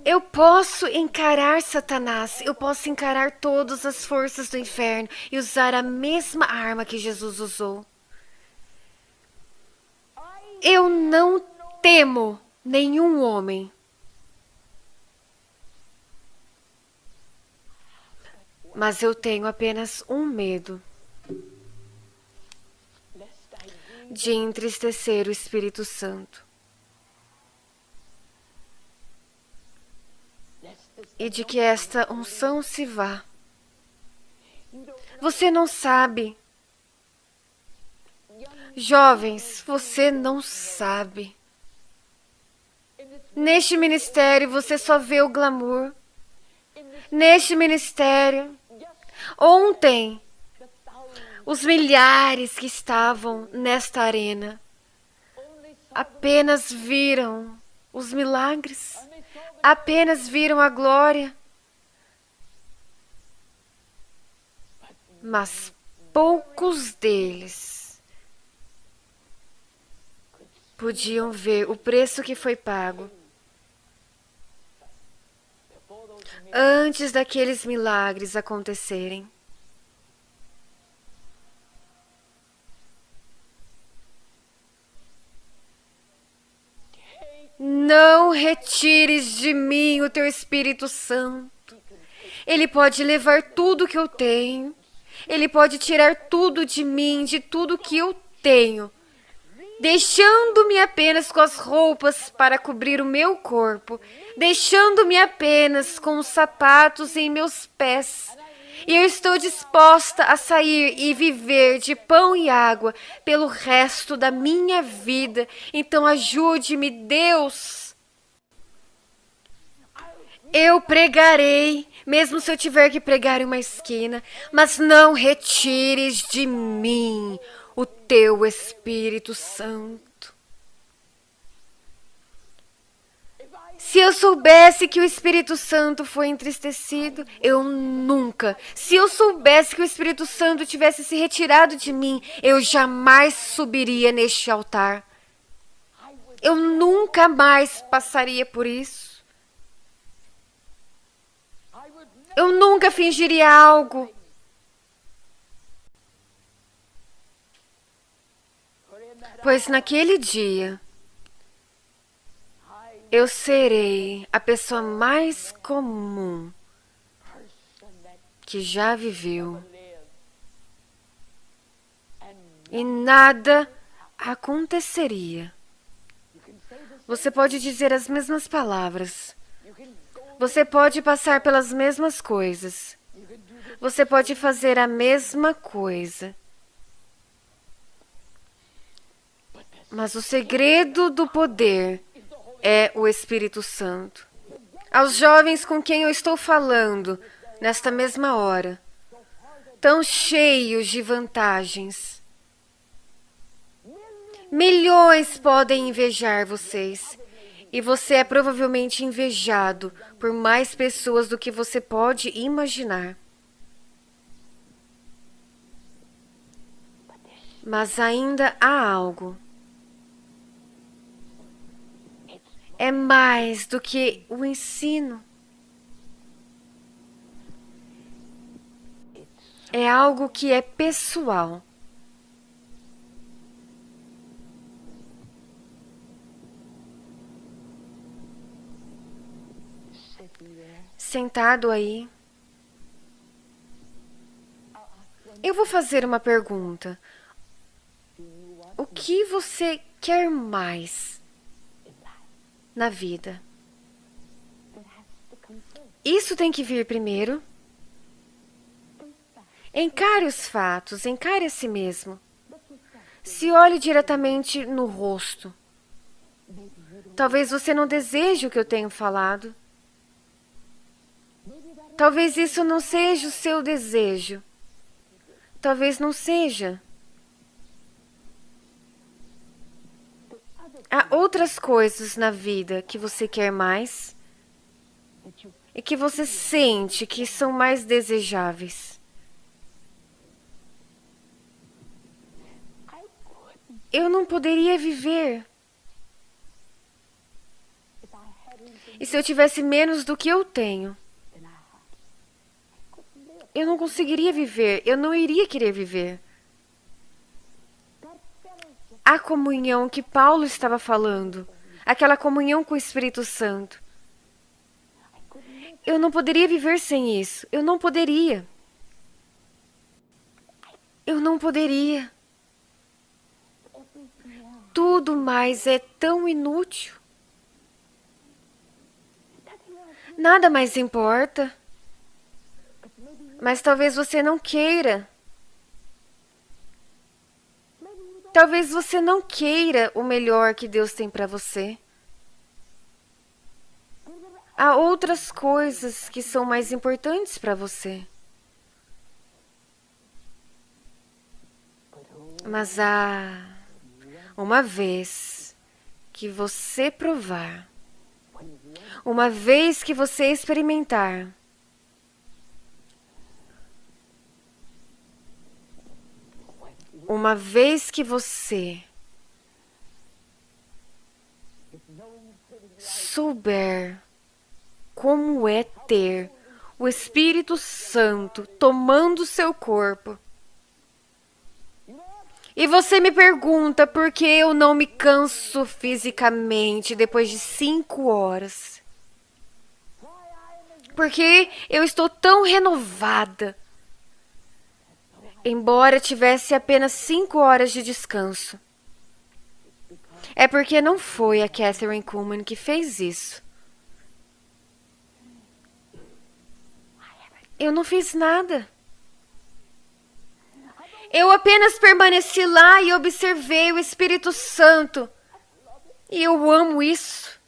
Eu posso encarar Satanás. Eu posso encarar todas as forças do inferno e usar a mesma arma que Jesus usou. Eu não temo nenhum homem. Mas eu tenho apenas um medo: de entristecer o Espírito Santo e de que esta unção se vá. Você não sabe. Jovens, você não sabe. Neste ministério você só vê o glamour. Neste ministério, ontem, os milhares que estavam nesta arena apenas viram os milagres, apenas viram a glória. Mas poucos deles podiam ver o preço que foi pago antes daqueles milagres acontecerem. Não retires de mim o teu Espírito Santo. Ele pode levar tudo que eu tenho. Ele pode tirar tudo de mim, de tudo que eu tenho, deixando-me apenas com as roupas para cobrir o meu corpo, deixando-me apenas com os sapatos em meus pés. E eu estou disposta a sair e viver de pão e água pelo resto da minha vida. Então ajude-me, Deus. Eu pregarei, mesmo se eu tiver que pregar em uma esquina, mas não retires de mim o teu Espírito Santo. Se eu soubesse que o Espírito Santo foi entristecido, eu nunca. Se eu soubesse que o Espírito Santo tivesse se retirado de mim, eu jamais subiria neste altar. Eu nunca mais passaria por isso. Eu nunca fingiria algo. Pois naquele dia, eu serei a pessoa mais comum que já viveu. E nada aconteceria. Você pode dizer as mesmas palavras. Você pode passar pelas mesmas coisas. Você pode fazer a mesma coisa. Mas o segredo do poder é o Espírito Santo. Aos jovens com quem eu estou falando, nesta mesma hora, tão cheios de vantagens. Milhões podem invejar vocês. E você é provavelmente invejado por mais pessoas do que você pode imaginar. Mas ainda há algo. É mais do que o ensino. É algo que é pessoal. Sentado aí, eu vou fazer uma pergunta. O que você quer mais na vida? Isso tem que vir primeiro. Encare os fatos, encare a si mesmo. Se olhe diretamente no rosto. Talvez você não deseje o que eu tenho falado. Talvez isso não seja o seu desejo. Talvez não seja. Há outras coisas na vida que você quer mais e que você sente que são mais desejáveis. Eu não poderia viver. E se eu tivesse menos do que eu tenho? Eu não conseguiria viver, eu não iria querer viver. A comunhão que Paulo estava falando, aquela comunhão com o Espírito Santo. Eu não poderia viver sem isso, eu não poderia. Eu não poderia. Tudo mais é tão inútil. Nada mais importa. Mas talvez você não queira. Talvez você não queira o melhor que Deus tem para você. Há outras coisas que são mais importantes para você. Mas há uma vez que você provar, uma vez que você experimentar, uma vez que você souber como é ter o Espírito Santo tomando seu corpo, e você me pergunta por que eu não me canso fisicamente depois de 5 horas. Porque eu estou tão renovada. Embora tivesse apenas 5 horas de descanso. É porque não foi a Kathryn Kuhlman que fez isso. Eu não fiz nada. Eu apenas permaneci lá e observei o Espírito Santo. E eu amo isso.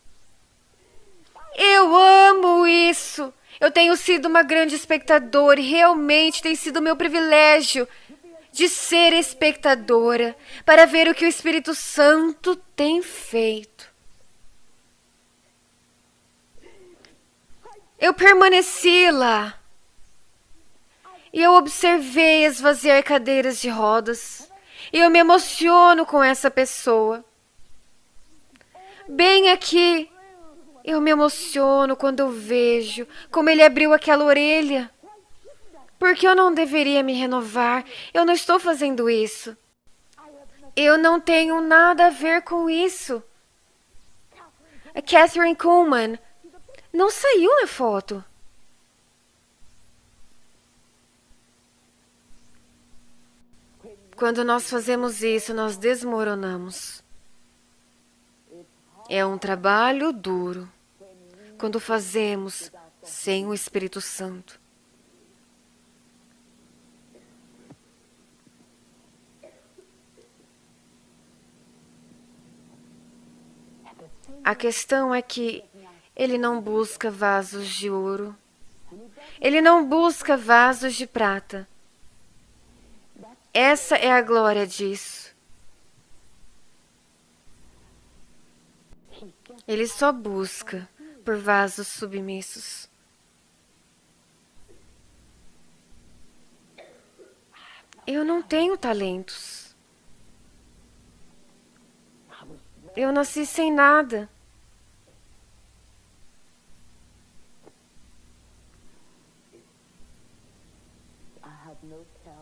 Eu amo isso. Eu tenho sido uma grande espectadora e realmente tem sido meu privilégio de ser espectadora para ver o que o Espírito Santo tem feito. Eu permaneci lá e eu observei esvaziar cadeiras de rodas e eu me emociono com essa pessoa. Bem aqui, eu me emociono quando eu vejo como ele abriu aquela orelha. Porque eu não deveria me renovar. Eu não estou fazendo isso. Eu não tenho nada a ver com isso. A Kathryn Kuhlman não saiu na foto. Quando nós fazemos isso, nós desmoronamos. É um trabalho duro. Quando fazemos sem o Espírito Santo. A questão é que ele não busca vasos de ouro. Ele não busca vasos de prata. Essa é a glória disso. Ele só busca por vasos submissos. Eu não tenho talentos. Eu nasci sem nada.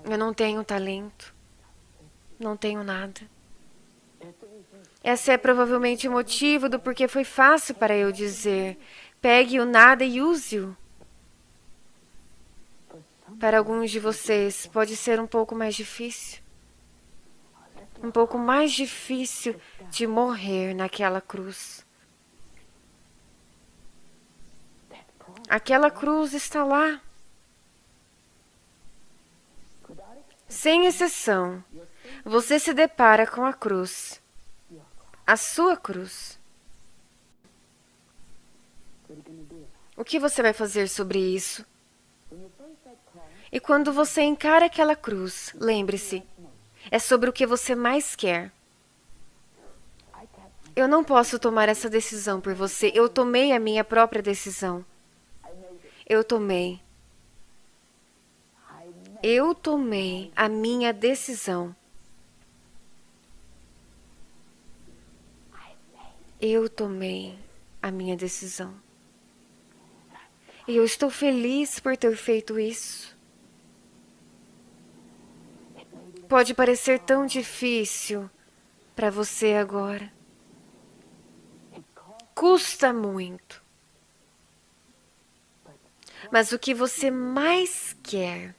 Eu não tenho talento. Não tenho nada. Esse é provavelmente o motivo do porquê foi fácil para eu dizer: pegue o nada e use-o. Para alguns de vocês, pode ser um pouco mais difícil. Um pouco mais difícil de morrer naquela cruz. Aquela cruz está lá. Sem exceção, você se depara com a cruz. A sua cruz. O que você vai fazer sobre isso? E quando você encara aquela cruz, lembre-se, é sobre o que você mais quer. Eu não posso tomar essa decisão por você. Eu tomei a minha própria decisão. Eu tomei. Eu tomei a minha decisão. Eu tomei a minha decisão. E eu estou feliz por ter feito isso. Pode parecer tão difícil para você agora. Custa muito. Mas o que você mais quer?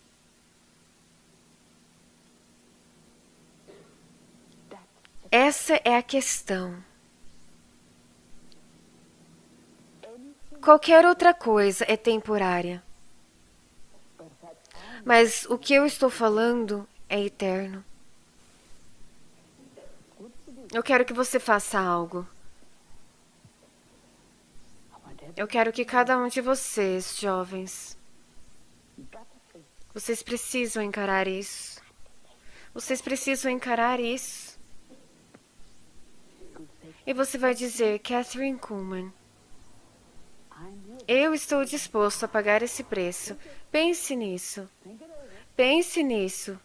Essa é a questão. Qualquer outra coisa é temporária. Mas o que eu estou falando é eterno. Eu quero que você faça algo. Eu quero que cada um de vocês, jovens, vocês precisam encarar isso. Vocês precisam encarar isso. E você vai dizer: Kathryn Kuhlman, eu estou disposto a pagar esse preço. Pense nisso. Pense nisso.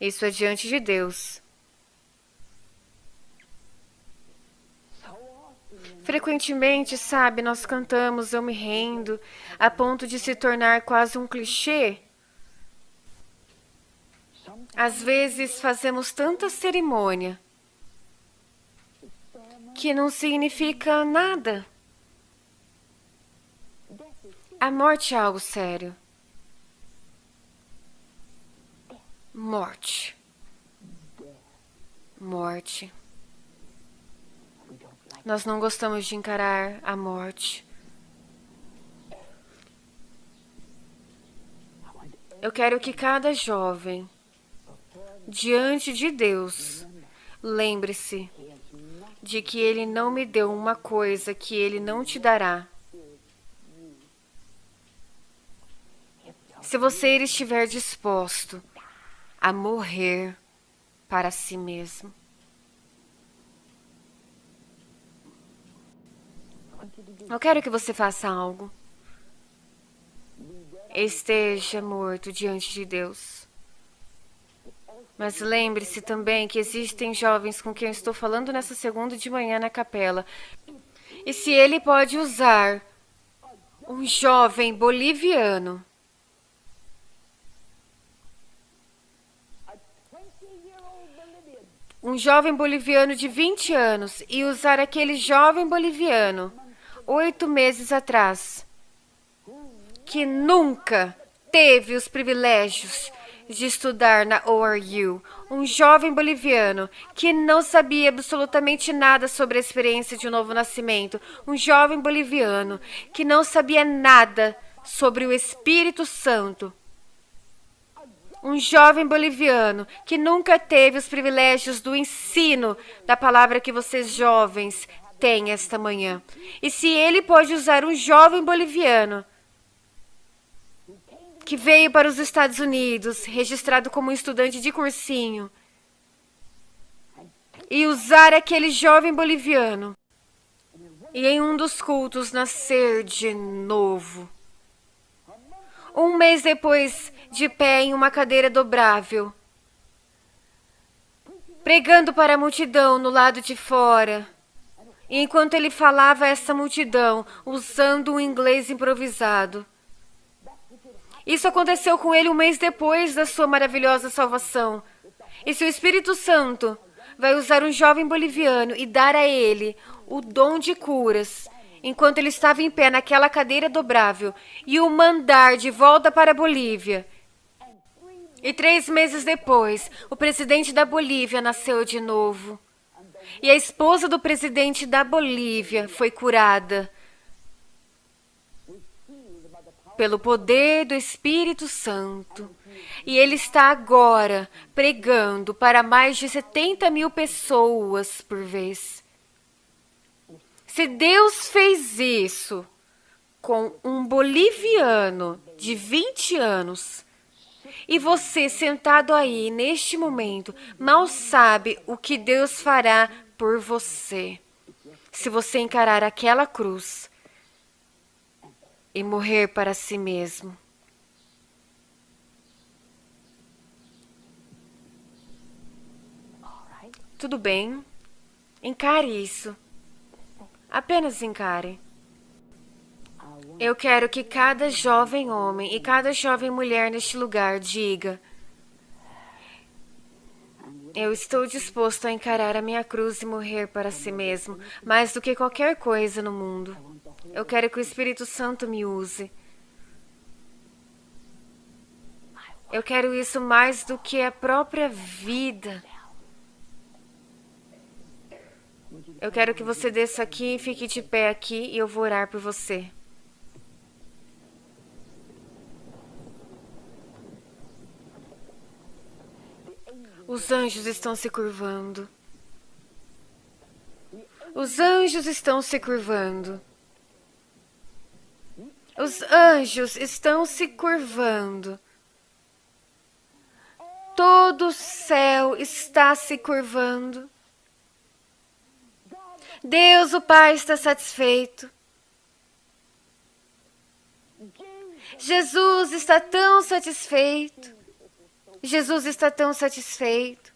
Isso é diante de Deus. Frequentemente, sabe, nós cantamos Eu Me Rendo, a ponto de se tornar quase um clichê. Às vezes fazemos tanta cerimônia que não significa nada. A morte é algo sério. Morte. Morte. Nós não gostamos de encarar a morte. Eu quero que cada jovem, diante de Deus, lembre-se de que Ele não me deu uma coisa que Ele não te dará. Se você estiver disposto a morrer para si mesmo. Eu quero que você faça algo. Esteja morto diante de Deus. Mas lembre-se também que existem jovens com quem eu estou falando nessa segunda de manhã na capela. E se ele pode usar um jovem boliviano de 20 anos e usar aquele jovem boliviano 8 meses atrás, que nunca teve os privilégios de estudar na ORU, um jovem boliviano que não sabia absolutamente nada sobre a experiência de um novo nascimento, um jovem boliviano que não sabia nada sobre o Espírito Santo, um jovem boliviano que nunca teve os privilégios do ensino da palavra que vocês jovens têm esta manhã. E se ele pode usar um jovem boliviano que veio para os Estados Unidos, registrado como estudante de cursinho, e usar aquele jovem boliviano e em um dos cultos nascer de novo, 1 mês depois, de pé em uma cadeira dobrável, pregando para a multidão no lado de fora, e enquanto ele falava a essa multidão, usando um inglês improvisado. Isso aconteceu com ele 1 mês depois da sua maravilhosa salvação. E se o Espírito Santo vai usar um jovem boliviano e dar a ele o dom de curas, enquanto ele estava em pé naquela cadeira dobrável, e o mandar de volta para a Bolívia. E 3 meses depois, o presidente da Bolívia nasceu de novo. E a esposa do presidente da Bolívia foi curada pelo poder do Espírito Santo. E ele está agora pregando para mais de 70 mil pessoas por vez. Se Deus fez isso com um boliviano de 20 anos, e você sentado aí neste momento mal sabe o que Deus fará por você, se você encarar aquela cruz e morrer para si mesmo. Tudo bem, encare isso. Apenas encare. Eu quero que cada jovem homem e cada jovem mulher neste lugar diga: eu estou disposto a encarar a minha cruz e morrer para si mesmo, mais do que qualquer coisa no mundo. Eu quero que o Espírito Santo me use. Eu quero isso mais do que a própria vida. Eu quero que você desça aqui e fique de pé aqui e eu vou orar por você. Os anjos estão se curvando. Os anjos estão se curvando. Os anjos estão se curvando. Todo o céu está se curvando. Deus, o Pai, está satisfeito. Jesus está tão satisfeito. Jesus está tão satisfeito.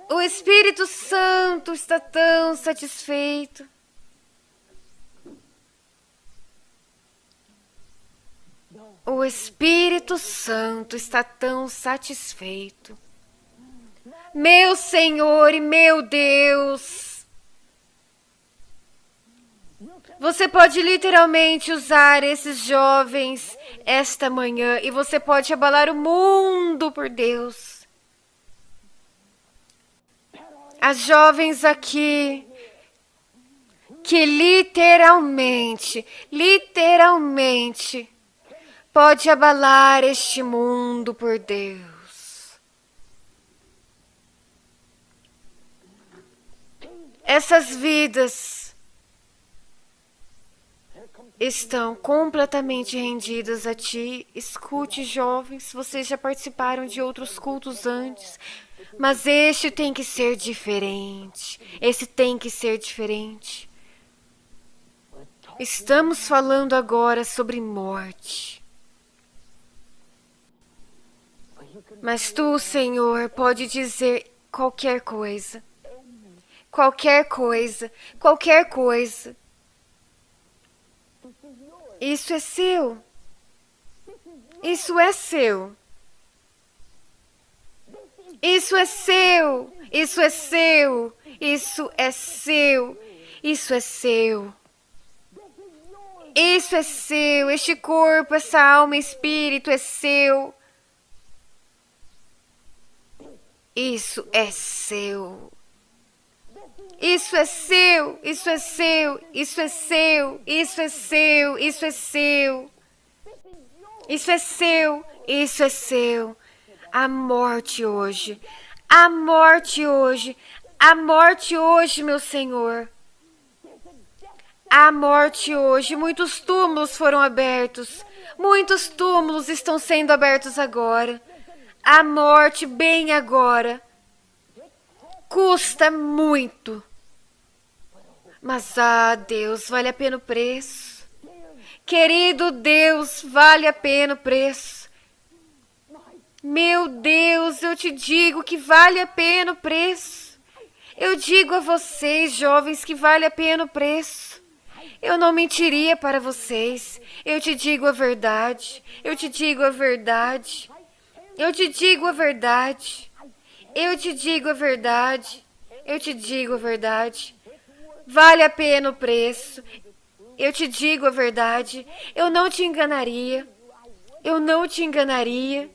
O Espírito Santo está tão satisfeito. O Espírito Santo está tão satisfeito. Meu Senhor e meu Deus, você pode literalmente usar esses jovens esta manhã e você pode abalar o mundo por Deus. As jovens aqui que literalmente pode abalar este mundo por Deus. Essas vidas estão completamente rendidas a Ti. Escute, jovens, vocês já participaram de outros cultos antes, mas este tem que ser diferente. Esse tem que ser diferente. Estamos falando agora sobre morte. Mas Tu, Senhor, pode dizer qualquer coisa. Qualquer coisa. Qualquer coisa. Isso é seu. Isso é seu. Isso é seu. Isso é seu. Isso é seu. Isso é seu. Isso é seu. Este corpo, essa alma e espírito é seu. Isso é seu. Isso é seu, isso é seu, isso é seu, isso é seu, isso é seu. Isso é seu, isso é seu. A morte hoje, a morte hoje, a morte hoje, meu Senhor. A morte hoje, muitos túmulos foram abertos. Muitos túmulos estão sendo abertos agora. A morte bem agora. Custa muito. Mas, Deus, vale a pena o preço. Querido Deus, vale a pena o preço. Meu Deus, eu te digo que vale a pena o preço. Eu digo a vocês, jovens, que vale a pena o preço. Eu não mentiria para vocês. Eu te digo a verdade. Eu te digo a verdade. Eu te digo a verdade. Eu te digo a verdade. Eu te digo a verdade. Vale a pena o preço. Eu te digo a verdade. Eu não te enganaria. Eu não te enganaria.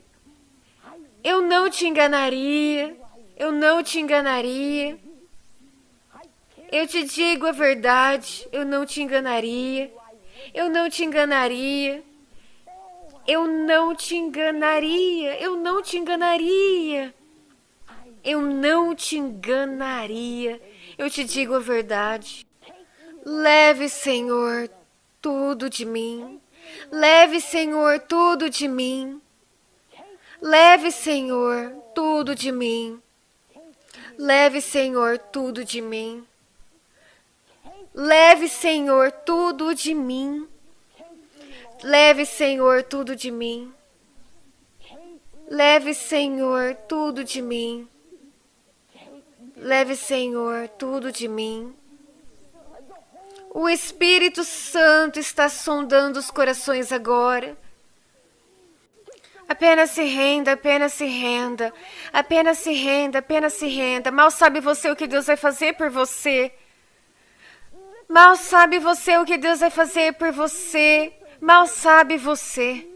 Eu não te enganaria. Eu não te enganaria. Eu te digo a verdade. Eu não te enganaria. Eu não te enganaria. Eu não te enganaria. Eu não te enganaria. Eu não te enganaria. Eu te digo a verdade. Leve, Senhor, tudo de mim. Leve, Senhor, tudo de mim. Leve, Senhor, tudo de mim. Leve, Senhor, tudo de mim. Leve, Senhor, tudo de mim. Leve, Senhor, tudo de mim. Leve, Senhor, tudo de mim. Leve, Senhor, tudo de mim. O Espírito Santo está sondando os corações agora. Apenas se renda, apenas se renda. Apenas se renda, apenas se renda. Mal sabe você o que Deus vai fazer por você. Mal sabe você o que Deus vai fazer por você. Mal sabe você.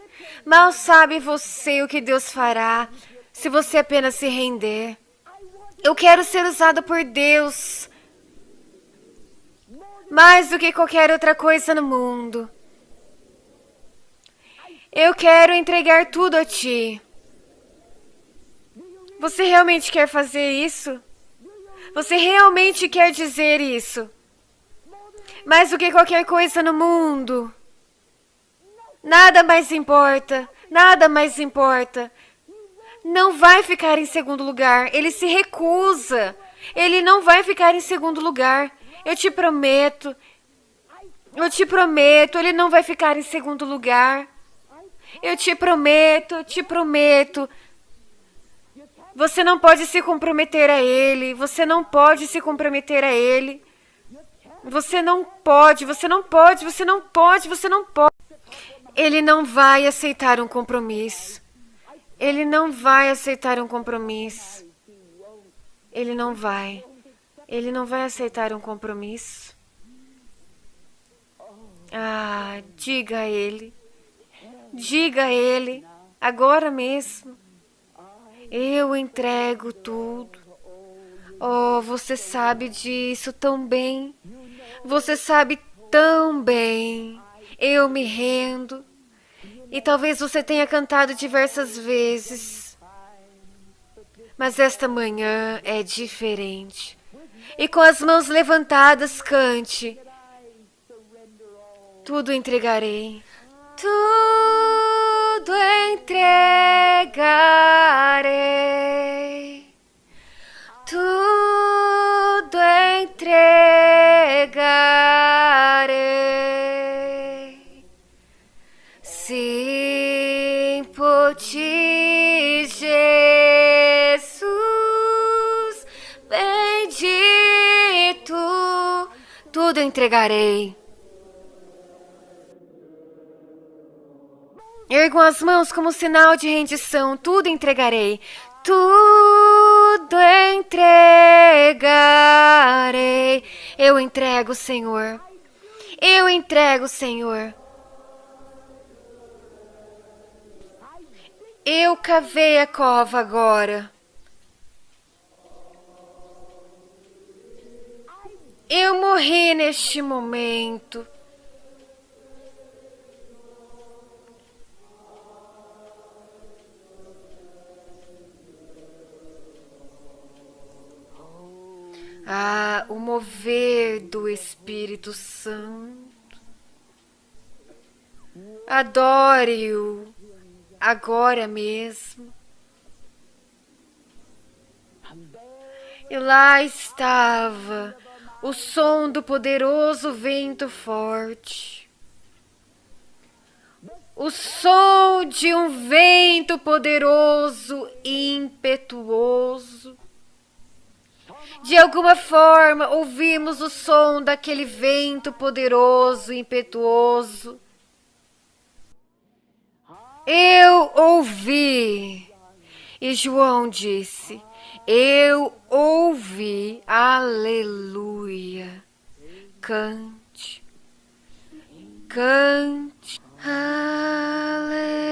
Mal sabe você o que Deus fará se você apenas se render. Eu quero ser usado por Deus mais do que qualquer outra coisa no mundo. Eu quero entregar tudo a Ti. Você realmente quer fazer isso? Você realmente quer dizer isso? Mais do que qualquer coisa no mundo. Nada mais importa. Nada mais importa. Não vai ficar em segundo lugar. Ele se recusa. Ele não vai ficar em segundo lugar. Eu te prometo. Eu te prometo. Ele não vai ficar em segundo lugar. Eu te prometo. Eu te prometo. Você não pode se comprometer a Ele. Você não pode se comprometer a Ele. Você não pode. Você não pode. Você não pode. Você não pode. Ele não vai aceitar um compromisso. Ele não vai aceitar um compromisso. Ele não vai. Ele não vai aceitar um compromisso. Diga a Ele. Diga a Ele. Agora mesmo. Eu entrego tudo. Oh, você sabe disso tão bem. Você sabe tão bem. Eu me rendo. E talvez você tenha cantado diversas vezes. Mas esta manhã é diferente. E com as mãos levantadas, cante. Tudo entregarei. Tudo entregarei. Tudo entregarei. Sim, por ti, Jesus, bendito, tudo entregarei. Ergam as mãos como sinal de rendição, tudo entregarei. Tudo entregarei. Eu entrego, Senhor. Eu entrego, Senhor. Eu cavei a cova agora. Eu morri neste momento. Ah, o mover do Espírito Santo. Adore-o agora mesmo. E lá estava o som do poderoso vento forte. O som de um vento poderoso e impetuoso. De alguma forma, ouvimos o som daquele vento poderoso e impetuoso. Eu ouvi. E João disse: eu ouvi. Aleluia. Cante. Cante. Aleluia.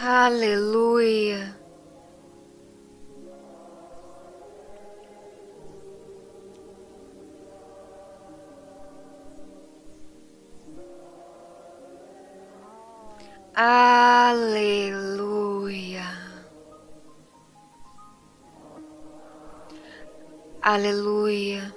Aleluia. Aleluia. Aleluia. Aleluia.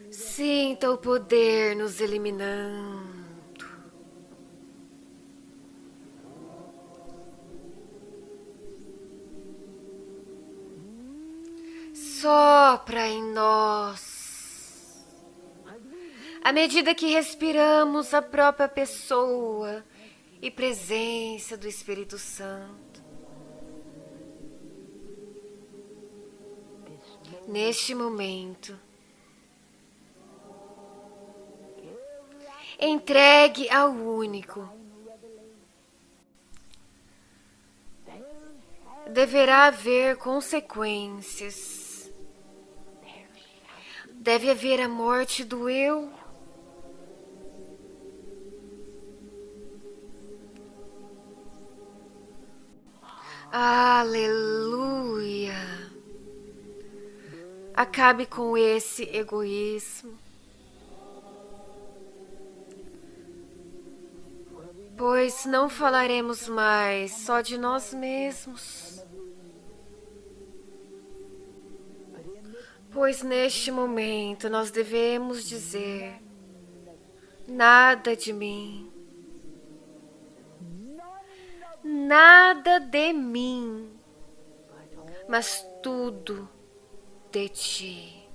Sinta o poder nos eliminando. Sopra em nós. À medida que respiramos a própria pessoa e presença do Espírito Santo. Neste momento, entregue ao único. Deverá haver consequências. Deve haver a morte do eu. Aleluia. Acabe com esse egoísmo. Pois não falaremos mais só de nós mesmos. Pois neste momento nós devemos dizer: nada de mim. Nada de mim, mas tudo de ti.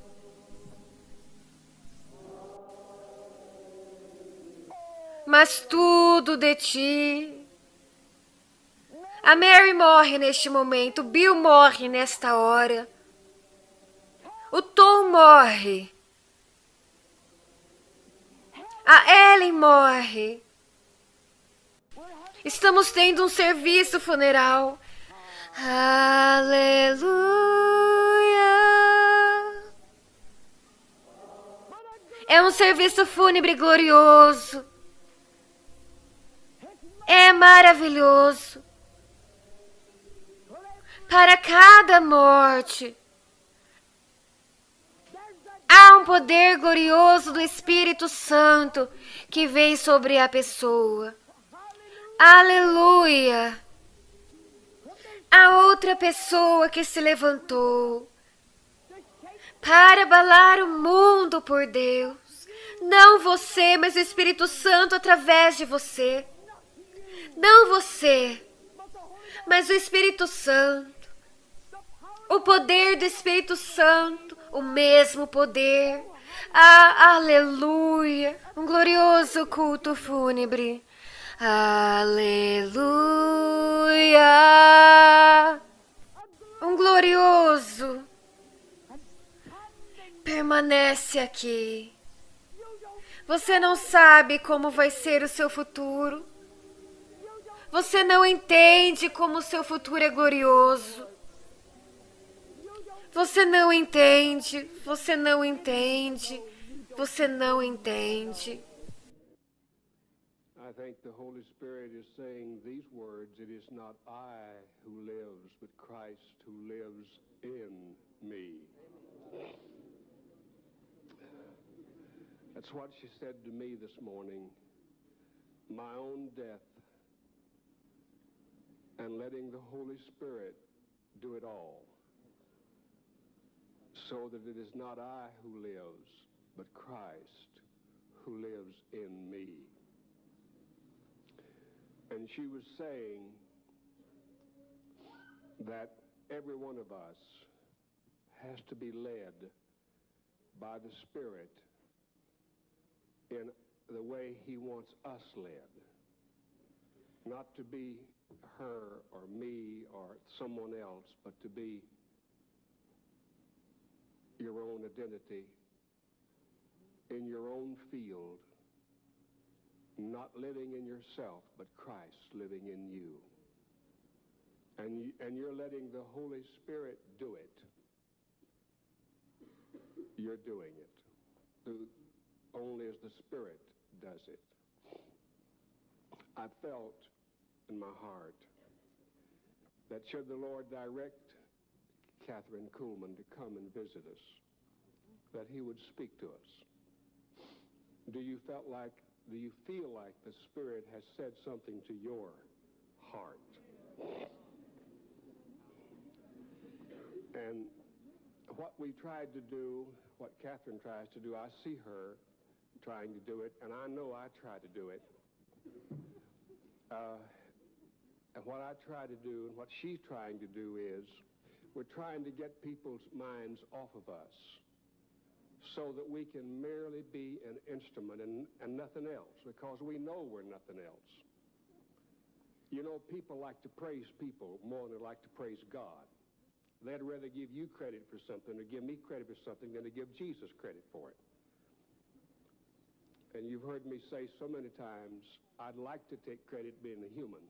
mas tudo de ti. A Mary morre neste momento, o Bill morre nesta hora, o Tom morre, a Ellen morre. Estamos tendo um serviço funeral. Aleluia. É um serviço fúnebre glorioso. É maravilhoso. Para cada morte, há um poder glorioso do Espírito Santo que vem sobre a pessoa. Aleluia! A outra pessoa que se levantou para abalar o mundo por Deus. Não você, mas o Espírito Santo através de você. Não você, mas o Espírito Santo. O poder do Espírito Santo, o mesmo poder. Ah, aleluia! Um glorioso culto fúnebre. Aleluia! Um glorioso permanece aqui. Você não sabe como vai ser o seu futuro. Você não entende como o seu futuro é glorioso. Você não entende, você não entende, você não entende. I think the Holy Spirit is saying these words, it is not I who lives, but Christ who lives in me. That's what she said to me this morning. My own death and letting the Holy Spirit do it all. So that it is not I who lives, but Christ who lives in me. And she was saying that every one of us has to be led by the Spirit in the way He wants us led. Not to be her or me or someone else, but to be your own identity in your own field, not living in yourself, but Christ living in you. And you're letting the Holy Spirit do it. You're doing it. Only as the Spirit does it. I felt in my heart that should the Lord direct Catherine Kuhlman to come and visit us, that He would speak to us. Do you feel like the Spirit has said something to your heart? And what we tried to do, what Catherine tries to do, I see her trying to do it, and I know I try to do it. And what I try to do and what she's trying to do is we're trying to get people's minds off of us so that we can merely be an instrument and nothing else, because we know we're nothing else. You know, people like to praise people more than they like to praise God. They'd rather give you credit for something or give me credit for something than to give Jesus credit for it. And you've heard me say so many times, I'd like to take credit being a human,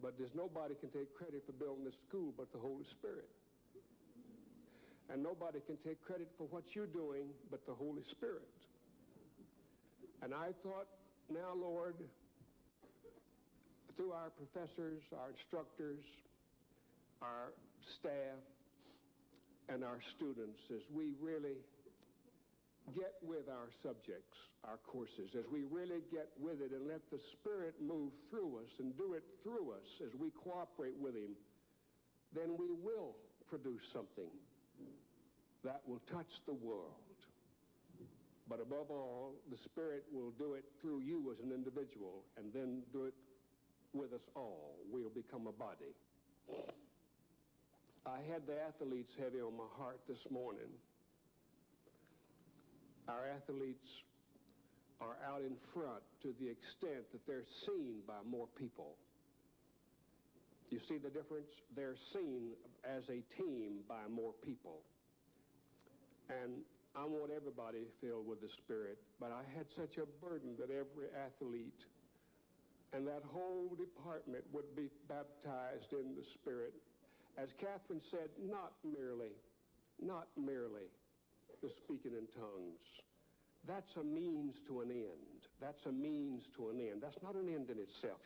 but there's nobody can take credit for building this school but the Holy Spirit. And nobody can take credit for what you're doing but the Holy Spirit. And I thought, now, Lord, through our professors, our instructors, our staff, and our students, as we really get with our subjects, our courses, as we really get with it and let the Spirit move through us and do it through us as we cooperate with Him, then we will produce something that will touch the world. But above all, the Spirit will do it through you as an individual and then do it with us all. We'll become a body. I had the athletes heavy on my heart this morning. Our athletes are out in front to the extent that they're seen by more people. You see the difference? They're seen as a team by more people. And I want everybody filled with the Spirit, but I had such a burden that every athlete and that whole department would be baptized in the Spirit. As Catherine said, not merely the speaking in tongues. That's a means to an end. That's a means to an end. That's not an end in itself.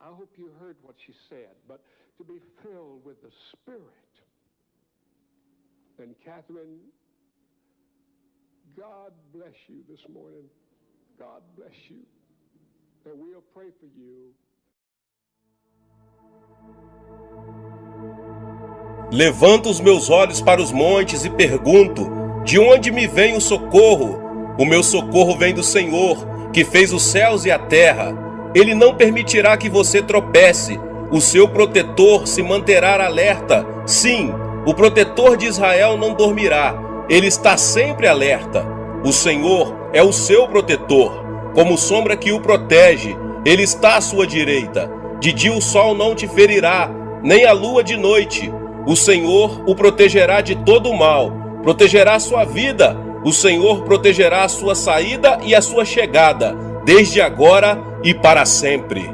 I hope you heard what she said, but to be filled with the Spirit. And Catherine, God bless you this morning. God bless you. And we'll pray for you. Levanto os meus olhos para os montes e pergunto: de onde me vem o socorro? O meu socorro vem do Senhor, que fez os céus e a terra. Ele não permitirá que você tropece. O seu protetor se manterá alerta. Sim, o protetor de Israel não dormirá. Ele está sempre alerta. O Senhor é o seu protetor, como sombra que o protege. Ele está à sua direita. De dia o sol não te ferirá, nem a lua de noite. O Senhor o protegerá de todo o mal, protegerá a sua vida. O Senhor protegerá a sua saída e a sua chegada, desde agora e para sempre.